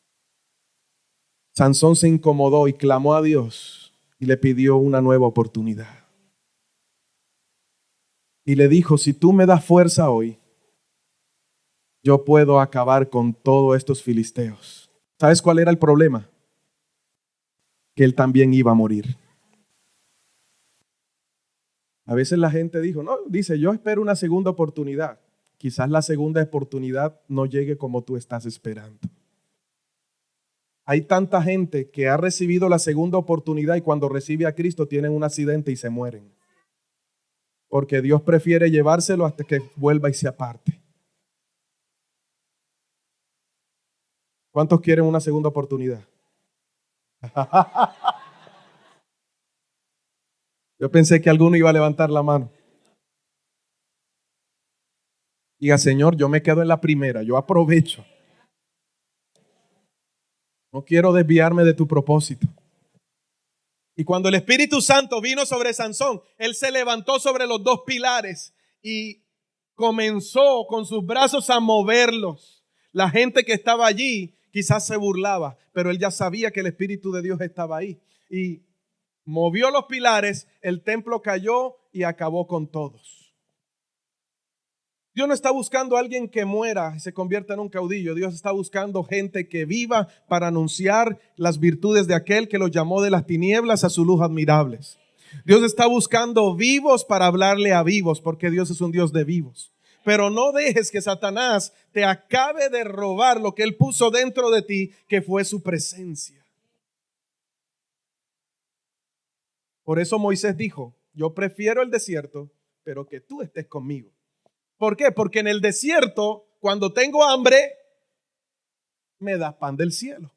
Sansón se incomodó y clamó a Dios y le pidió una nueva oportunidad. Y le dijo, si tú me das fuerza hoy, yo puedo acabar con todos estos filisteos. ¿Sabes cuál era el problema? Que él también iba a morir. A veces la gente dice, yo espero una segunda oportunidad. Quizás la segunda oportunidad no llegue como tú estás esperando. Hay tanta gente que ha recibido la segunda oportunidad y cuando recibe a Cristo tienen un accidente y se mueren. Porque Dios prefiere llevárselo hasta que vuelva y se aparte. ¿Cuántos quieren una segunda oportunidad? Yo pensé que alguno iba a levantar la mano. Diga, Señor, yo me quedo en la primera, yo aprovecho. No quiero desviarme de tu propósito. Y cuando el Espíritu Santo vino sobre Sansón, él se levantó sobre los dos pilares y comenzó con sus brazos a moverlos. La gente que estaba allí quizás se burlaba, pero él ya sabía que el Espíritu de Dios estaba ahí. Y movió los pilares, el templo cayó y acabó con todos. Dios no está buscando a alguien que muera y se convierta en un caudillo. Dios está buscando gente que viva para anunciar las virtudes de aquel que los llamó de las tinieblas a su luz admirables. Dios está buscando vivos para hablarle a vivos, porque Dios es un Dios de vivos. Pero no dejes que Satanás te acabe de robar lo que él puso dentro de ti, que fue su presencia. Por eso Moisés dijo, yo prefiero el desierto, pero que tú estés conmigo. ¿Por qué? Porque en el desierto, cuando tengo hambre, me das pan del cielo.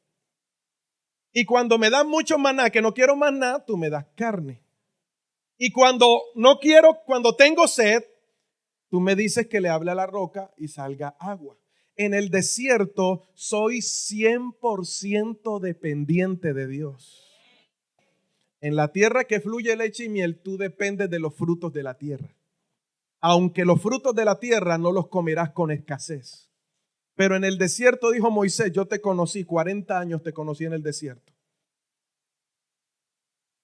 Y cuando me das mucho maná, que no quiero más nada, tú me das carne. Y cuando cuando tengo sed, tú me dices que le hable a la roca y salga agua. En el desierto soy 100% dependiente de Dios. En la tierra que fluye leche y miel, tú dependes de los frutos de la tierra. Aunque los frutos de la tierra no los comerás con escasez. Pero en el desierto dijo Moisés, yo te conocí, 40 años te conocí en el desierto.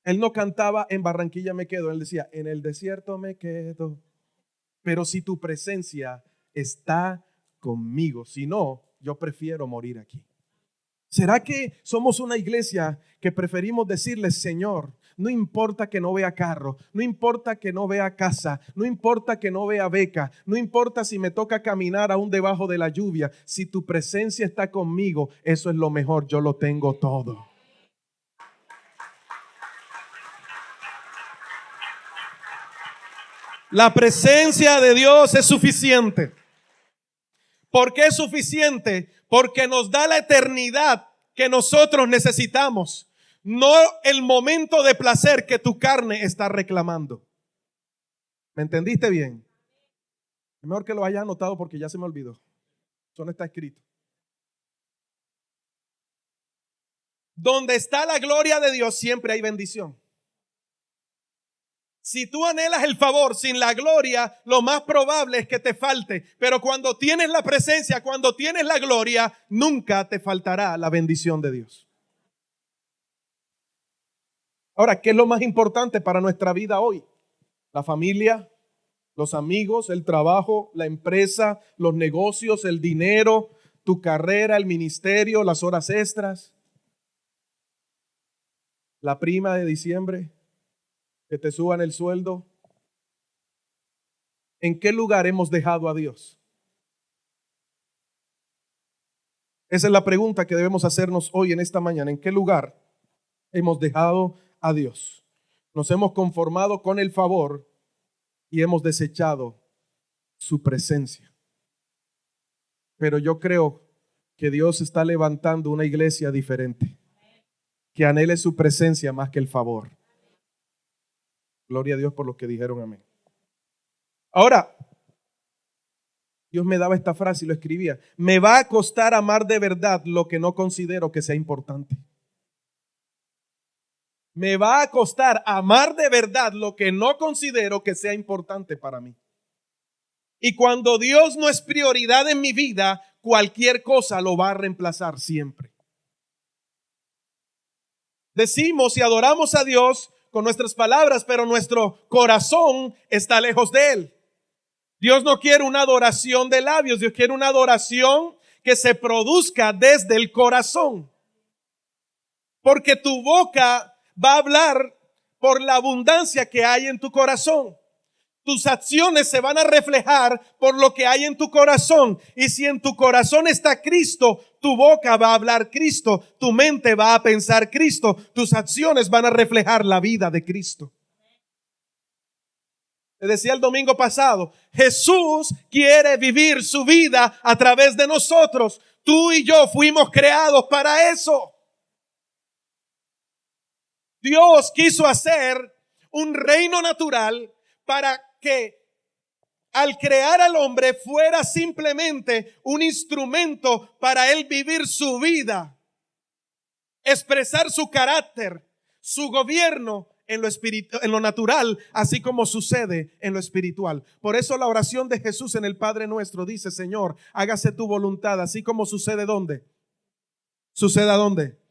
Él no cantaba en Barranquilla me quedo, él decía, en el desierto me quedo. Pero si tu presencia está conmigo, si no, yo prefiero morir aquí. ¿Será que somos una iglesia que preferimos decirle, Señor, no importa que no vea carro, no importa que no vea casa, no importa que no vea beca, no importa si me toca caminar aún debajo de la lluvia, si tu presencia está conmigo, eso es lo mejor, yo lo tengo todo. La presencia de Dios es suficiente. ¿Por qué es suficiente? Porque nos da la eternidad que nosotros necesitamos, no el momento de placer que tu carne está reclamando. ¿Me entendiste bien? Es mejor que lo hayas anotado porque ya se me olvidó. Eso no está escrito. Donde está la gloria de Dios siempre hay bendición. Si tú anhelas el favor sin la gloria, lo más probable es que te falte. Pero cuando tienes la presencia, cuando tienes la gloria, nunca te faltará la bendición de Dios. Ahora, ¿qué es lo más importante para nuestra vida hoy? La familia, los amigos, el trabajo, la empresa, los negocios, el dinero, tu carrera, el ministerio, las horas extras, la prima de diciembre, que te suban el sueldo. ¿En qué lugar hemos dejado a Dios? Esa es la pregunta que debemos hacernos hoy en esta mañana. ¿En qué lugar hemos dejado a Dios? Nos hemos conformado con el favor y hemos desechado su presencia. Pero yo creo que Dios está levantando una iglesia diferente, que anhele su presencia más que el favor. Gloria a Dios por los que dijeron amén. Ahora, Dios me daba esta frase y lo escribía: me va a costar amar de verdad lo que no considero que sea importante. Me va a costar amar de verdad lo que no considero que sea importante para mí. Y cuando Dios no es prioridad en mi vida, cualquier cosa lo va a reemplazar siempre. Decimos y adoramos a Dios con nuestras palabras, pero nuestro corazón está lejos de Él. Dios no quiere una adoración de labios, Dios quiere una adoración que se produzca desde el corazón. Porque tu boca va a hablar por la abundancia que hay en tu corazón. Tus acciones se van a reflejar por lo que hay en tu corazón. Y si en tu corazón está Cristo, tu boca va a hablar Cristo, tu mente va a pensar Cristo, tus acciones van a reflejar la vida de Cristo. Te decía el domingo pasado, Jesús quiere vivir su vida a través de nosotros. Tú y yo fuimos creados para eso. Dios quiso hacer un reino natural para que al crear al hombre fuera simplemente un instrumento para él vivir su vida, expresar su carácter, su gobierno en lo espiritual, en lo natural, así como sucede en lo espiritual. Por eso la oración de Jesús en el Padre Nuestro dice: Señor, hágase tu voluntad, así como sucede ¿dónde? ¿Sucede a dónde?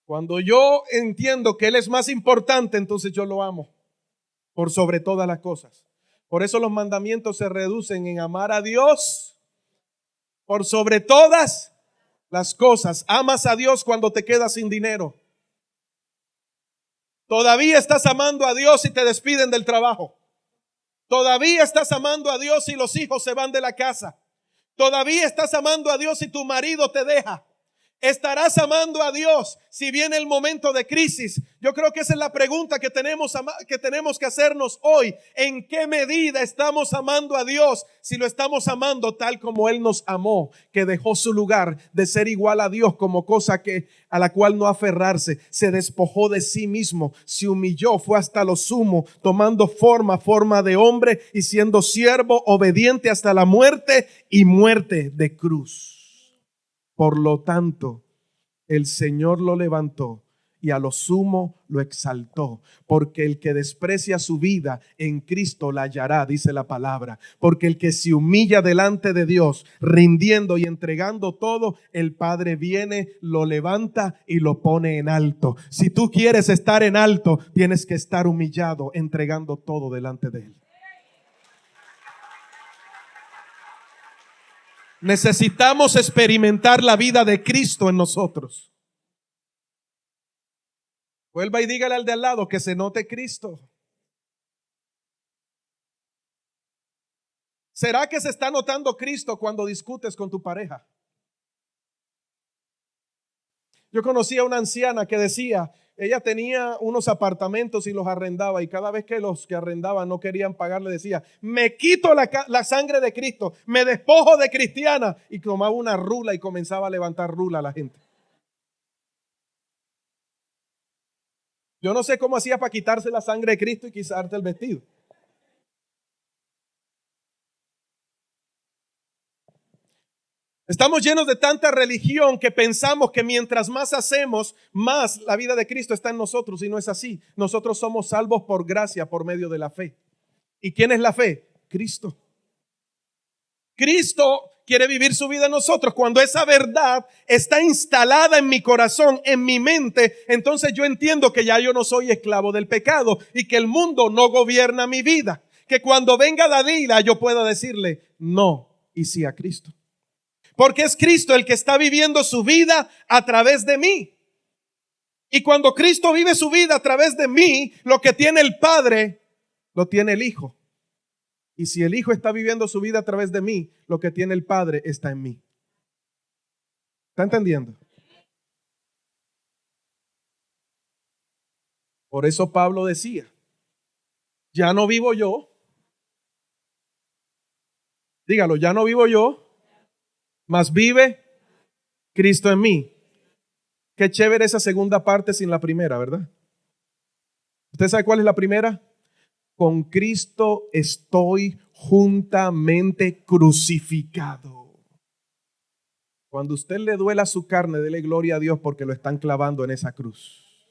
Cuando yo entiendo que Él es más importante, entonces yo lo amo por sobre todas las cosas. Por eso los mandamientos se reducen en amar a Dios por sobre todas las cosas. Amas a Dios cuando te quedas sin dinero. Todavía estás amando a Dios y te despiden del trabajo. Todavía estás amando a Dios y los hijos se van de la casa. Todavía estás amando a Dios y tu marido te deja. ¿Estarás amando a Dios si viene el momento de crisis? Yo creo que esa es la pregunta que tenemos que hacernos hoy. ¿En qué medida estamos amando a Dios? Si lo estamos amando tal como Él nos amó, que dejó su lugar de ser igual a Dios como cosa a la cual no aferrarse, se despojó de sí mismo, se humilló, fue hasta lo sumo, tomando forma de hombre y siendo siervo obediente hasta la muerte y muerte de cruz. Por lo tanto, el Señor lo levantó y a lo sumo lo exaltó, porque el que desprecia su vida en Cristo la hallará, dice la palabra. Porque el que se humilla delante de Dios, rindiendo y entregando todo, el Padre viene, lo levanta y lo pone en alto. Si tú quieres estar en alto, tienes que estar humillado, entregando todo delante de Él. Necesitamos experimentar la vida de Cristo en nosotros. Vuelva y dígale al de al lado que se note Cristo. ¿Será que se está notando Cristo cuando discutes con tu pareja? Yo conocí a una anciana que decía, ella tenía unos apartamentos y los arrendaba, y cada vez que los que arrendaban no querían pagar, le decía, me quito la sangre de Cristo, me despojo de cristiana, y tomaba una rula y comenzaba a levantar rula a la gente. Yo no sé cómo hacía para quitarse la sangre de Cristo y quitarte el vestido. Estamos llenos de tanta religión que pensamos que mientras más hacemos, más la vida de Cristo está en nosotros, y no es así. Nosotros somos salvos por gracia, por medio de la fe. ¿Y quién es la fe? Cristo. Cristo quiere vivir su vida en nosotros. Cuando esa verdad está instalada en mi corazón, en mi mente, entonces yo entiendo que ya yo no soy esclavo del pecado y que el mundo no gobierna mi vida. Que cuando venga la vida yo pueda decirle no y sí a Cristo. Porque es Cristo el que está viviendo su vida a través de mí. Y cuando Cristo vive su vida a través de mí, lo que tiene el Padre, lo tiene el Hijo. Y si el Hijo está viviendo su vida a través de mí, lo que tiene el Padre está en mí. ¿Está entendiendo? Por eso Pablo decía, ya no vivo yo. Dígalo, ya no vivo yo, mas vive Cristo en mí. Qué chévere esa segunda parte sin la primera, ¿verdad? ¿Usted sabe cuál es la primera? Con Cristo estoy juntamente crucificado. Cuando usted le duela su carne, dele gloria a Dios porque lo están clavando en esa cruz.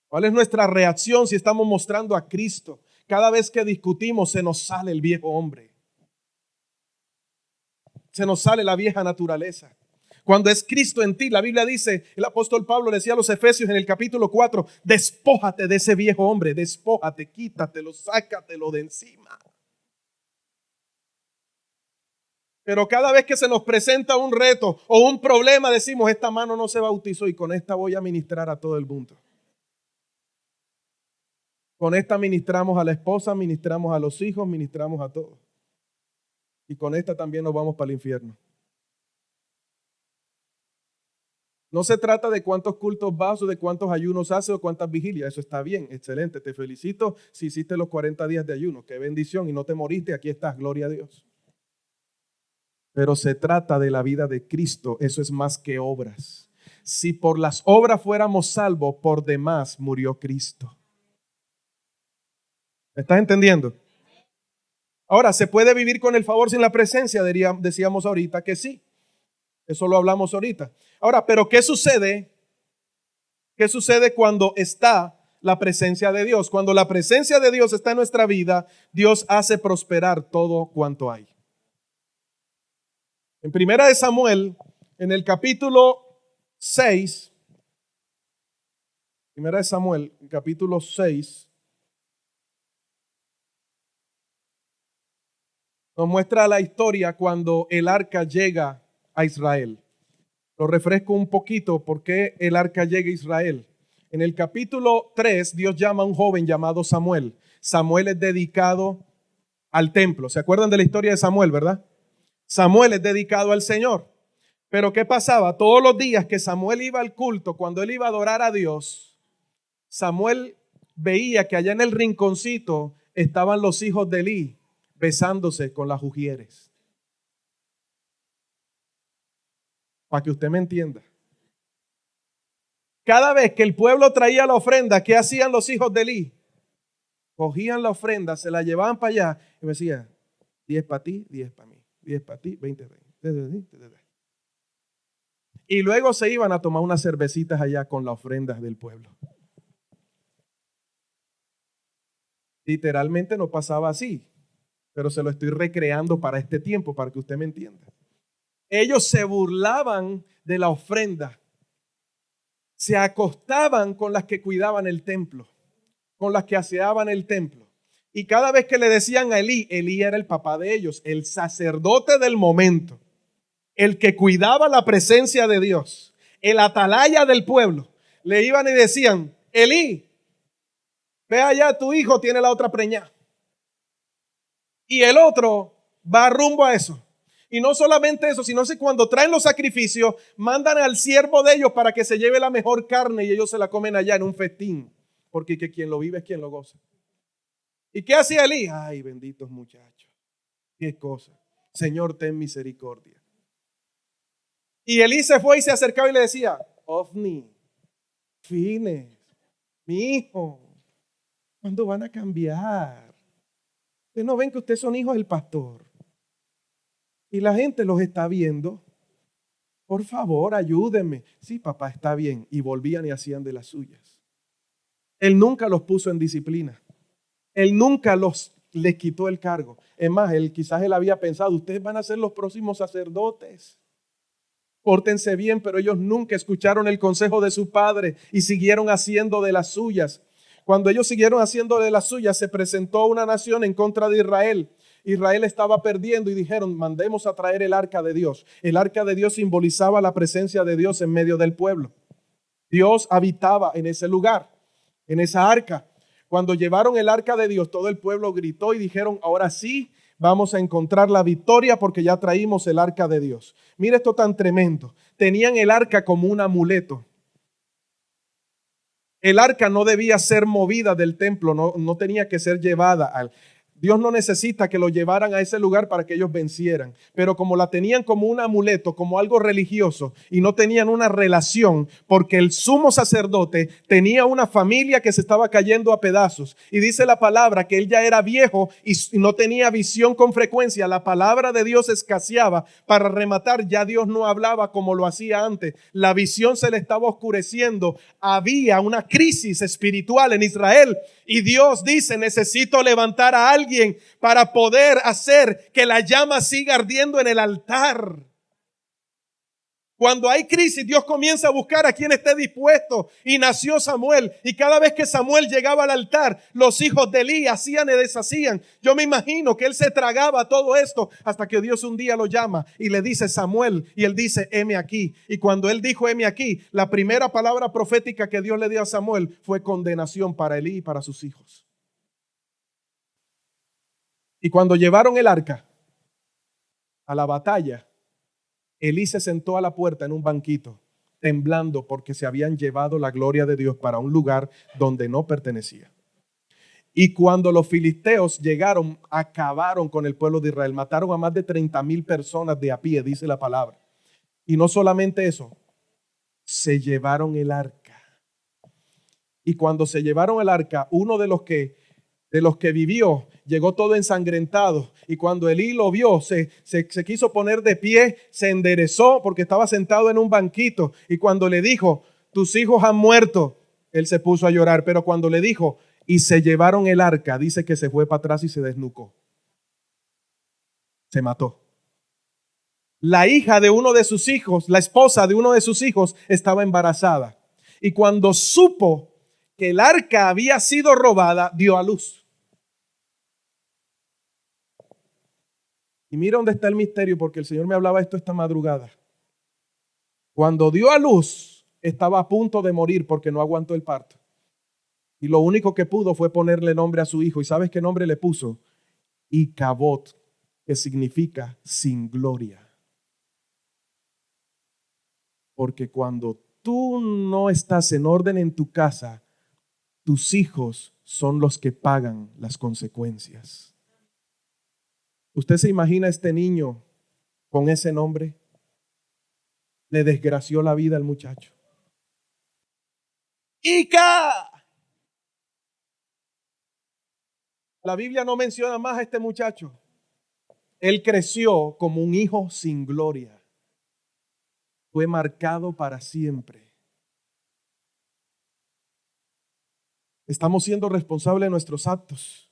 ¿Cuál es nuestra reacción si estamos mostrando a Cristo? Cada vez que discutimos se nos sale el viejo hombre. Se nos sale la vieja naturaleza. Cuando es Cristo en ti, la Biblia dice, el apóstol Pablo le decía a los Efesios en el capítulo 4, despójate de ese viejo hombre, despójate, quítatelo, sácatelo de encima. Pero cada vez que se nos presenta un reto o un problema, decimos, esta mano no se bautizó y con esta voy a ministrar a todo el mundo. Con esta ministramos a la esposa, ministramos a los hijos, ministramos a todos. Y con esta también nos vamos para el infierno. No se trata de cuántos cultos vas o de cuántos ayunos haces o cuántas vigilias. Eso está bien, excelente. Te felicito si hiciste los 40 días de ayuno. Qué bendición y no te moriste. Aquí estás, gloria a Dios. Pero se trata de la vida de Cristo. Eso es más que obras. Si por las obras fuéramos salvos, por demás murió Cristo. ¿Me estás entendiendo? Ahora, ¿se puede vivir con el favor sin la presencia? Decíamos ahorita que sí. Eso lo hablamos ahorita. Ahora, pero ¿qué sucede? ¿Qué sucede cuando está la presencia de Dios? Cuando la presencia de Dios está en nuestra vida, Dios hace prosperar todo cuanto hay. En Primera de Samuel, en el capítulo 6, Primera de Samuel, capítulo 6, nos muestra la historia cuando el arca llega a Israel. Lo refresco un poquito, ¿por qué el arca llega a Israel? En el capítulo 3, Dios llama a un joven llamado Samuel. Samuel es dedicado al templo. ¿Se acuerdan de la historia de Samuel, verdad? Samuel es dedicado al Señor. Pero ¿qué pasaba? Todos los días que Samuel iba al culto, cuando él iba a adorar a Dios, Samuel veía que allá en el rinconcito estaban los hijos de Elí besándose con las ujieres. Para que usted me entienda. Cada vez que el pueblo traía la ofrenda, ¿qué hacían los hijos de Elí? Cogían la ofrenda, se la llevaban para allá y me decían, 10 para ti, 10 para mí, 10 para ti, 20 para mí. Y luego se iban a tomar unas cervecitas allá con las ofrendas del pueblo. Literalmente no pasaba así, pero se lo estoy recreando para este tiempo, para que usted me entienda. Ellos se burlaban de la ofrenda. Se acostaban con las que cuidaban el templo, con las que aseaban el templo. Y cada vez que le decían a Elí, Elí era el papá de ellos, el sacerdote del momento, el que cuidaba la presencia de Dios, el atalaya del pueblo. Le iban y decían, Elí, ve allá, tu hijo tiene la otra preñada. Y el otro va rumbo a eso. Y no solamente eso, sino que cuando traen los sacrificios, mandan al siervo de ellos para que se lleve la mejor carne y ellos se la comen allá en un festín. Porque que quien lo vive es quien lo goza. ¿Y qué hacía Elí? Ay, benditos muchachos. Qué cosa. Señor, ten misericordia. Y Elí se fue y se acercaba y le decía, Ofni, Fines, mi hijo, ¿cuándo van a cambiar? Ustedes no ven que ustedes son hijos del pastor. Y la gente los está viendo. Por favor, ayúdenme. Sí, papá, está bien. Y volvían y hacían de las suyas. Él nunca los puso en disciplina. Él nunca les quitó el cargo. Es más, quizás él había pensado, ustedes van a ser los próximos sacerdotes. Pórtense bien, pero ellos nunca escucharon el consejo de su padre y siguieron haciendo de las suyas. Cuando ellos siguieron haciendo de las suyas, se presentó una nación en contra de Israel. Israel estaba perdiendo y dijeron, mandemos a traer el arca de Dios. El arca de Dios simbolizaba la presencia de Dios en medio del pueblo. Dios habitaba en ese lugar, en esa arca. Cuando llevaron el arca de Dios, todo el pueblo gritó y dijeron, ahora sí, vamos a encontrar la victoria porque ya traímos el arca de Dios. Mira esto tan tremendo. Tenían el arca como un amuleto. El arca no debía ser movida del templo, no tenía que ser llevada al... Dios no necesita que lo llevaran a ese lugar para que ellos vencieran, pero como la tenían como un amuleto, como algo religioso y no tenían una relación, porque el sumo sacerdote tenía una familia que se estaba cayendo a pedazos y dice la palabra que él ya era viejo y no tenía visión con frecuencia, la palabra de Dios escaseaba. Para rematar, ya Dios no hablaba como lo hacía antes, la visión se le estaba oscureciendo, había una crisis espiritual en Israel y Dios dice, necesito levantar a alguien para poder hacer que la llama siga ardiendo en el altar. Cuando hay crisis, Dios comienza a buscar a quien esté dispuesto. Y nació Samuel. Y cada vez que Samuel llegaba al altar, los hijos de Elí hacían y deshacían. Yo me imagino que él se tragaba todo esto hasta que Dios un día lo llama y le dice Samuel. Y él dice, heme aquí. Y cuando él dijo, heme aquí, la primera palabra profética que Dios le dio a Samuel fue condenación para Elí y para sus hijos. Y cuando llevaron el arca a la batalla, Elí se sentó a la puerta en un banquito, temblando porque se habían llevado la gloria de Dios para un lugar donde no pertenecía. Y cuando los filisteos llegaron, acabaron con el pueblo de Israel, mataron a más de 30,000 personas de a pie, dice la palabra. Y no solamente eso, se llevaron el arca. Y cuando se llevaron el arca, uno de los que vivió, llegó todo ensangrentado. Y cuando Elí lo vio, se quiso poner de pie, se enderezó porque estaba sentado en un banquito. Y cuando le dijo, tus hijos han muerto, él se puso a llorar. Pero cuando le dijo, y se llevaron el arca, dice que se fue para atrás y se desnucó. Se mató. La hija de uno de sus hijos, la esposa de uno de sus hijos, estaba embarazada. Y cuando supo que el arca había sido robada, dio a luz. Y mira dónde está el misterio, porque el Señor me hablaba esto esta madrugada. Cuando dio a luz, estaba a punto de morir porque no aguantó el parto. Y lo único que pudo fue ponerle nombre a su hijo. ¿Y sabes qué nombre le puso? Icabod, que significa sin gloria. Porque cuando tú no estás en orden en tu casa, tus hijos son los que pagan las consecuencias. ¿Usted se imagina a este niño con ese nombre? Le desgració la vida al muchacho. ¡Ica! La Biblia no menciona más a este muchacho. Él creció como un hijo sin gloria. Fue marcado para siempre. Estamos siendo responsables de nuestros actos.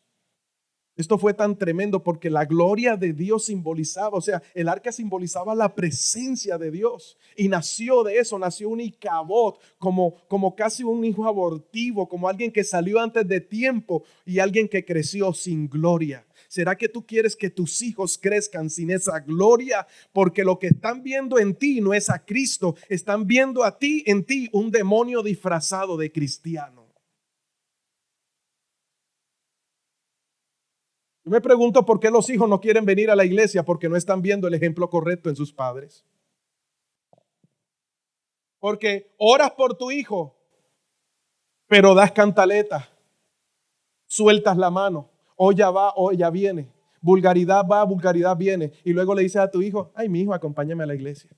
Esto fue tan tremendo porque la gloria de Dios simbolizaba, o sea, el arca simbolizaba la presencia de Dios. Y nació de eso, nació un Icabod, como casi un hijo abortivo, como alguien que salió antes de tiempo y alguien que creció sin gloria. ¿Será que tú quieres que tus hijos crezcan sin esa gloria? Porque lo que están viendo en ti no es a Cristo, están viendo a ti, en ti, un demonio disfrazado de cristiano. Yo me pregunto por qué los hijos no quieren venir a la iglesia, porque no están viendo el ejemplo correcto en sus padres. Porque oras por tu hijo, pero das cantaleta, sueltas la mano, o ya va, o ya viene. Vulgaridad va, vulgaridad viene. Y luego le dices a tu hijo, ay, mi hijo, acompáñame a la iglesia.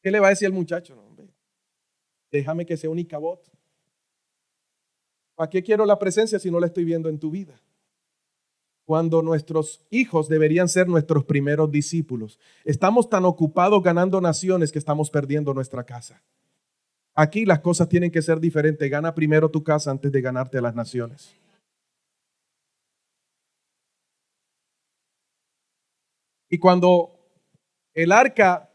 ¿Qué le va a decir el muchacho? No, hombre, déjame que sea un Icabod. ¿Para qué quiero la presencia si no la estoy viendo en tu vida? Cuando nuestros hijos deberían ser nuestros primeros discípulos. Estamos tan ocupados ganando naciones que estamos perdiendo nuestra casa. Aquí las cosas tienen que ser diferentes. Gana primero tu casa antes de ganarte a las naciones. Y cuando el arca,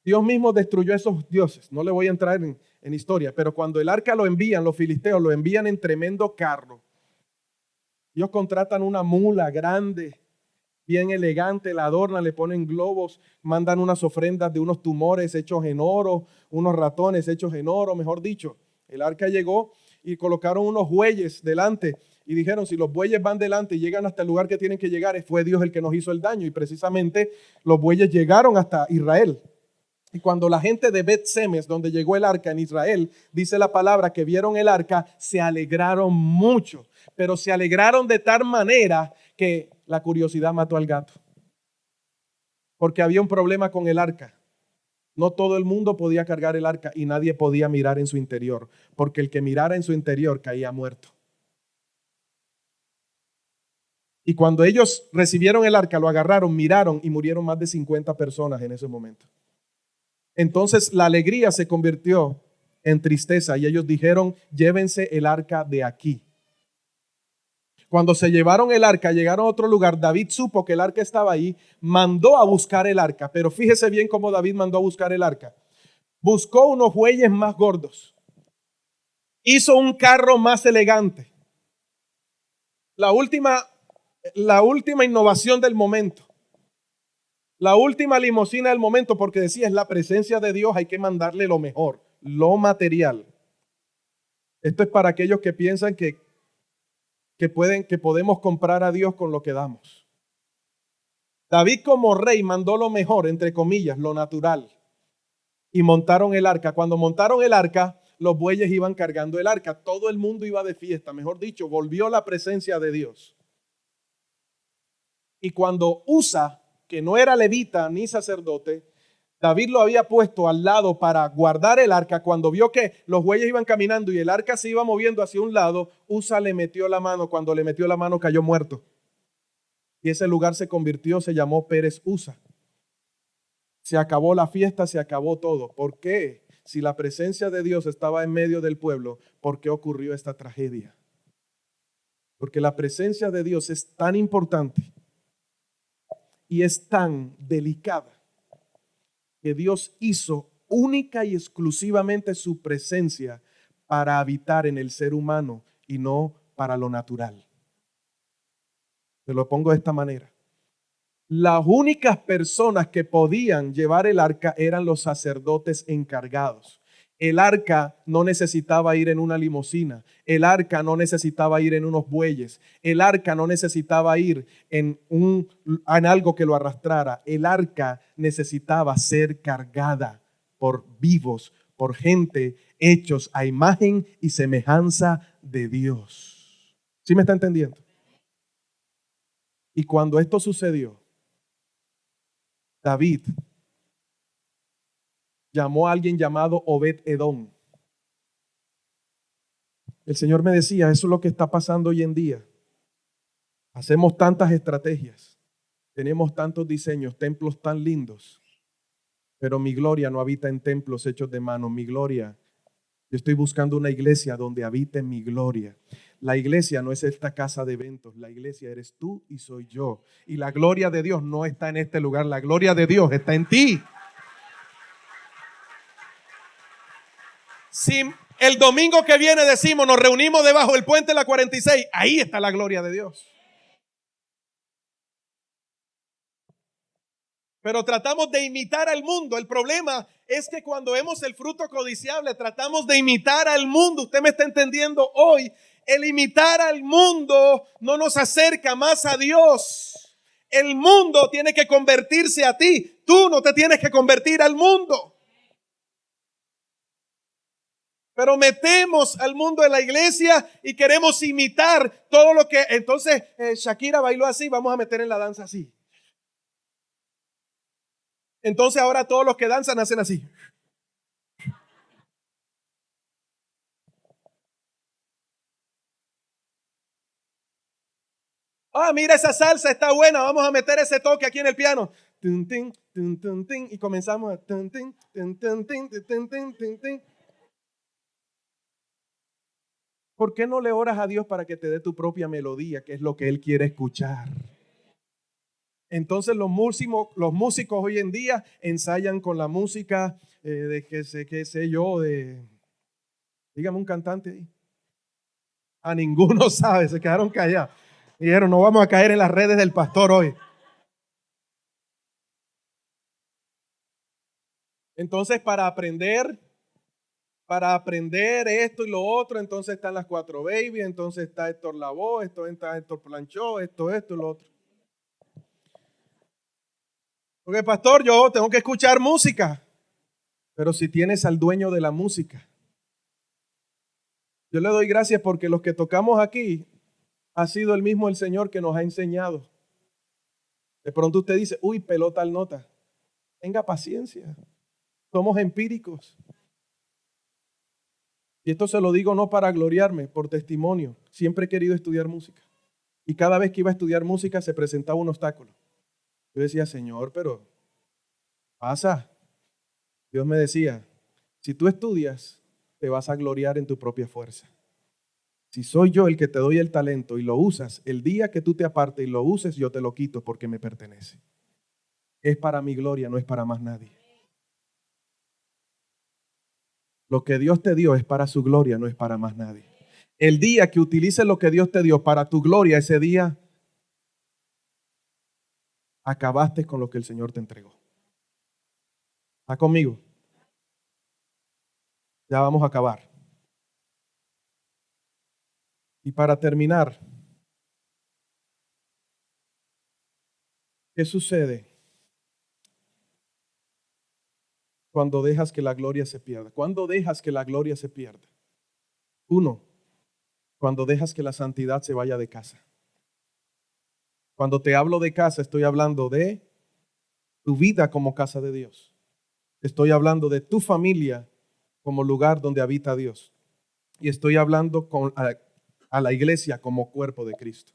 Dios mismo destruyó a esos dioses. No le voy a entrar en historia, pero cuando el arca lo envían, los filisteos lo envían en tremendo carro. Ellos contratan una mula grande, bien elegante, la adornan, le ponen globos, mandan unas ofrendas de unos tumores hechos en oro, unos ratones hechos en oro, mejor dicho. El arca llegó y colocaron unos bueyes delante y dijeron, si los bueyes van delante y llegan hasta el lugar que tienen que llegar, fue Dios el que nos hizo el daño. Y precisamente los bueyes llegaron hasta Israel. Y cuando la gente de Bet-Semes, donde llegó el arca en Israel, dice la palabra que vieron el arca, se alegraron mucho, pero se alegraron de tal manera que la curiosidad mató al gato. Porque había un problema con el arca. No todo el mundo podía cargar el arca y nadie podía mirar en su interior, porque el que mirara en su interior caía muerto. Y cuando ellos recibieron el arca, lo agarraron, miraron y murieron más de 50 personas en ese momento. Entonces la alegría se convirtió en tristeza y ellos dijeron, llévense el arca de aquí. Cuando se llevaron el arca, llegaron a otro lugar, David supo que el arca estaba ahí, mandó a buscar el arca, pero fíjese bien cómo David mandó a buscar el arca. Buscó unos bueyes más gordos, hizo un carro más elegante, la última innovación del momento, la última limusina del momento, porque decía, es la presencia de Dios, hay que mandarle lo mejor, lo material. Esto es para aquellos que piensan que podemos comprar a Dios con lo que damos. David como rey mandó lo mejor, entre comillas, lo natural. Y montaron el arca. Cuando montaron el arca, los bueyes iban cargando el arca. Todo el mundo iba de fiesta. Mejor dicho, volvió la presencia de Dios. Y cuando Usa, que no era levita ni sacerdote, David lo había puesto al lado para guardar el arca. Cuando vio que los bueyes iban caminando y el arca se iba moviendo hacia un lado, Usa le metió la mano. Cuando le metió la mano cayó muerto. Y ese lugar se llamó Pérez Usa. Se acabó la fiesta, se acabó todo. ¿Por qué? Si la presencia de Dios estaba en medio del pueblo, ¿por qué ocurrió esta tragedia? Porque la presencia de Dios es tan importante y es tan delicada que Dios hizo única y exclusivamente su presencia para habitar en el ser humano y no para lo natural. Te lo pongo de esta manera. Las únicas personas que podían llevar el arca eran los sacerdotes encargados. El arca no necesitaba ir en una limusina. El arca no necesitaba ir en unos bueyes. El arca no necesitaba ir en algo que lo arrastrara. El arca necesitaba ser cargada por vivos, por gente hechos a imagen y semejanza de Dios. ¿Sí me está entendiendo? Y cuando esto sucedió, David llamó a alguien llamado Obed-Edom. El Señor me decía, eso es lo que está pasando hoy en día. Hacemos tantas estrategias, tenemos tantos diseños, templos tan lindos, pero mi gloria no habita en templos hechos de mano. Mi gloria, yo estoy buscando una iglesia donde habite mi gloria. La iglesia no es esta casa de eventos, la iglesia eres tú y soy yo. Y la gloria de Dios no está en este lugar, la gloria de Dios está en ti. Si el domingo que viene decimos nos reunimos debajo del puente de la 46, ahí está la gloria de Dios. Pero tratamos de imitar al mundo. El problema es que cuando vemos el fruto codiciable, tratamos de imitar al mundo. Usted me está entendiendo hoy. El imitar al mundo no nos acerca más a Dios. El mundo tiene que convertirse a ti. Tú no te tienes que convertir al mundo. Pero metemos al mundo en la iglesia y queremos imitar todo lo que... Entonces Shakira bailó así, vamos a meter en la danza así. Entonces ahora todos los que danzan hacen así. Ah, mira, esa salsa está buena, vamos a meter ese toque aquí en el piano. Tun, tin, tun, tun, tin, y comenzamos a tun, tin, tun, tun, tin, tun, tin, tun, tin. ¿Por qué no le oras a Dios para que te dé tu propia melodía, que es lo que Él quiere escuchar? Entonces los músicos hoy en día ensayan con la música de qué sé yo, dígame un cantante ahí. A ninguno sabe, se quedaron callados. Dijeron, no vamos a caer en las redes del pastor hoy. Entonces para aprender esto y lo otro, entonces están las 4 Baby, entonces está Héctor Lavoe, está Héctor Planchó, esto y lo otro. Porque pastor, yo tengo que escuchar música. Pero si tienes al dueño de la música, yo le doy gracias porque los que tocamos aquí ha sido el mismo el Señor que nos ha enseñado. De pronto usted dice, uy, pelota al nota. Tenga paciencia. Somos empíricos. Y esto se lo digo no para gloriarme, por testimonio. Siempre he querido estudiar música. Y cada vez que iba a estudiar música se presentaba un obstáculo. Yo decía, Señor, pero pasa. Dios me decía, si tú estudias, te vas a gloriar en tu propia fuerza. Si soy yo el que te doy el talento y lo usas, el día que tú te apartes y lo uses, yo te lo quito porque me pertenece. Es para mi gloria, no es para más nadie. Lo que Dios te dio es para su gloria, no es para más nadie. El día que utilices lo que Dios te dio para tu gloria, ese día acabaste con lo que el Señor te entregó. ¿Está conmigo? Ya vamos a acabar. Y para terminar, ¿qué sucede cuando dejas que la gloria se pierda? ¿Cuándo dejas que la gloria se pierda? Uno, cuando dejas que la santidad se vaya de casa. Cuando te hablo de casa, estoy hablando de tu vida como casa de Dios. Estoy hablando de tu familia como lugar donde habita Dios. Y estoy hablando a la iglesia como cuerpo de Cristo.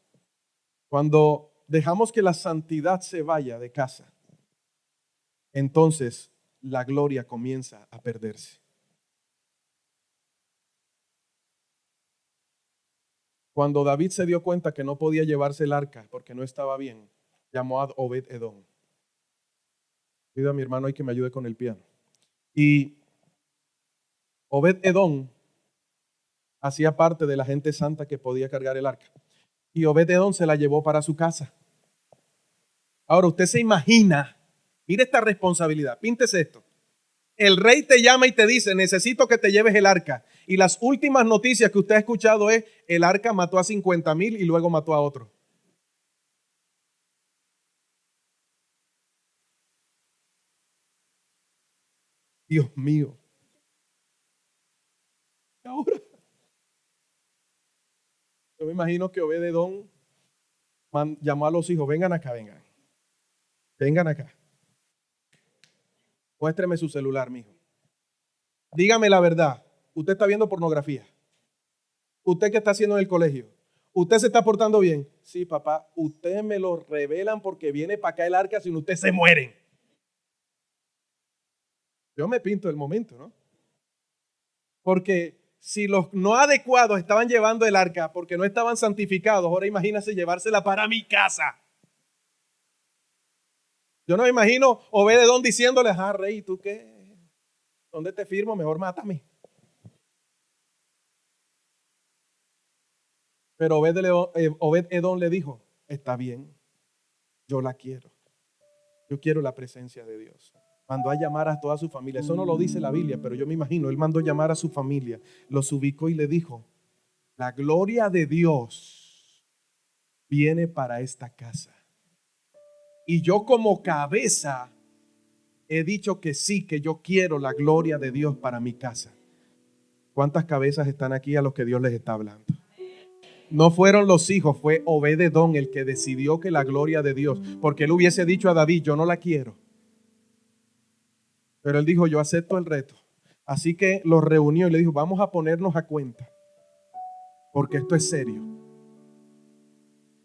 Cuando dejamos que la santidad se vaya de casa, entonces la gloria comienza a perderse. Cuando David se dio cuenta que no podía llevarse el arca porque no estaba bien, llamó a Obed Edom. Pido a mi hermano ahí que me ayude con el piano. Y Obed Edom hacía parte de la gente santa que podía cargar el arca. Y Obed Edom se la llevó para su casa. Ahora usted se imagina, mire esta responsabilidad, píntese esto. El rey te llama y te dice, necesito que te lleves el arca. Y las últimas noticias que usted ha escuchado es, el arca mató a 50,000 y luego mató a otro. Dios mío. Ahora, yo me imagino que Obed-Edom llamó a los hijos, vengan acá, vengan acá. Muéstreme su celular, mijo. Dígame la verdad, usted está viendo pornografía. ¿Usted qué está haciendo en el colegio? ¿Usted se está portando bien? Sí, papá, ustedes me lo revelan porque viene para acá el arca, si no ustedes se mueren. Yo me pinto el momento, ¿no? Porque si los no adecuados estaban llevando el arca porque no estaban santificados, ahora imagínese llevársela para mi casa. Yo no me imagino Obed-Edom diciéndole, rey, ¿tú qué? ¿Dónde te firmo? Mejor mátame. Pero Obed-Edom le dijo, está bien, yo la quiero. Yo quiero la presencia de Dios. Mandó a llamar a toda su familia. Eso no lo dice la Biblia, pero yo me imagino, él mandó llamar a su familia, los ubicó y le dijo, La gloria de Dios viene para esta casa. Y yo como cabeza he dicho que sí, que yo quiero la gloria de Dios para mi casa. ¿Cuántas cabezas están aquí a los que Dios les está hablando? No fueron los hijos, fue Obed-Edom el que decidió que la gloria de Dios, porque él hubiese dicho a David, yo no la quiero. Pero él dijo, yo acepto el reto. Así que los reunió y le dijo, vamos a ponernos a cuenta, porque esto es serio.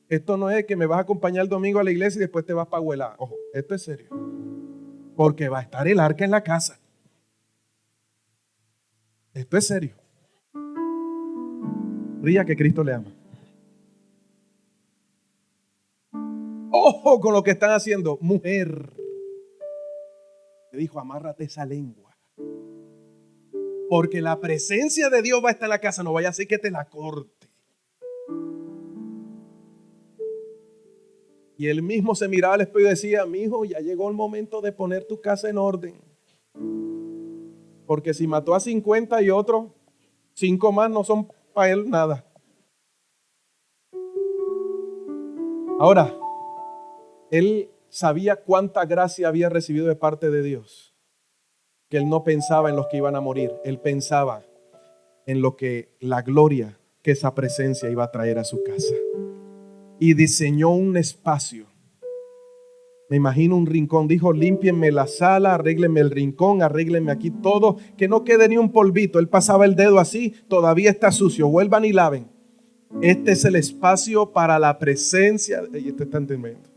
Esto no es que me vas a acompañar el domingo a la iglesia y después te vas para Huelá. Ojo, esto es serio. Porque va a estar el arca en la casa. Esto es serio. Ría que Cristo le ama. Ojo con lo que están haciendo. Mujer, le dijo, amárrate esa lengua. Porque la presencia de Dios va a estar en la casa. No vaya a ser que te la corte. Y él mismo se miraba al espejo y decía, mi hijo, ya llegó el momento de poner tu casa en orden. Porque si mató a 50 y otros 5 más no son para él nada. Ahora, él sabía cuánta gracia había recibido de parte de Dios. Que él no pensaba en los que iban a morir. Él pensaba en lo que la gloria que esa presencia iba a traer a su casa. Y diseñó un espacio. Me imagino un rincón. Dijo, límpienme la sala, arréglenme el rincón, arréglenme aquí todo, que no quede ni un polvito. Él pasaba el dedo así, todavía está sucio, vuelvan y laven. Este es el espacio para la presencia. Y este está tremendo.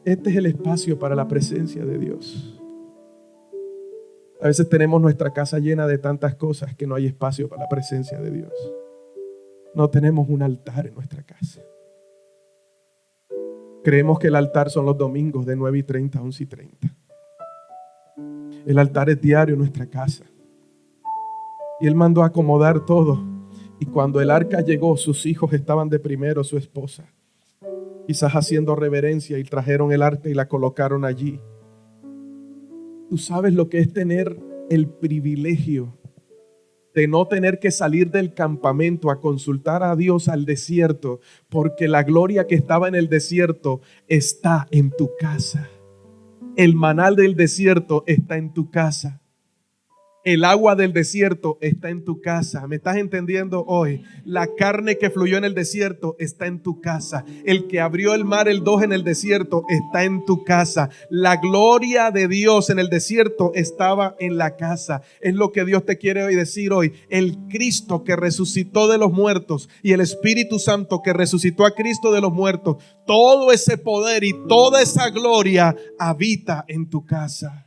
Este es el espacio para la presencia de Dios. A veces tenemos nuestra casa llena de tantas cosas que no hay espacio para la presencia de Dios. No tenemos un altar en nuestra casa. Creemos que el altar son los domingos de 9:30 a 11:30. El altar es diario en nuestra casa. Y él mandó a acomodar todo. Y cuando el arca llegó, sus hijos estaban de primero, su esposa, quizás haciendo reverencia, y trajeron el arca y la colocaron allí. Tú sabes lo que es tener el privilegio de no tener que salir del campamento a consultar a Dios al desierto, porque la gloria que estaba en el desierto está en tu casa. El manal del desierto está en tu casa. El agua del desierto está en tu casa. ¿Me estás entendiendo hoy? La carne que fluyó en el desierto está en tu casa. El que abrió el mar, el 2 en el desierto, está en tu casa. La gloria de Dios en el desierto estaba en la casa. Es lo que Dios te quiere hoy decir hoy. El Cristo que resucitó de los muertos y el Espíritu Santo que resucitó a Cristo de los muertos, todo ese poder y toda esa gloria habita en tu casa.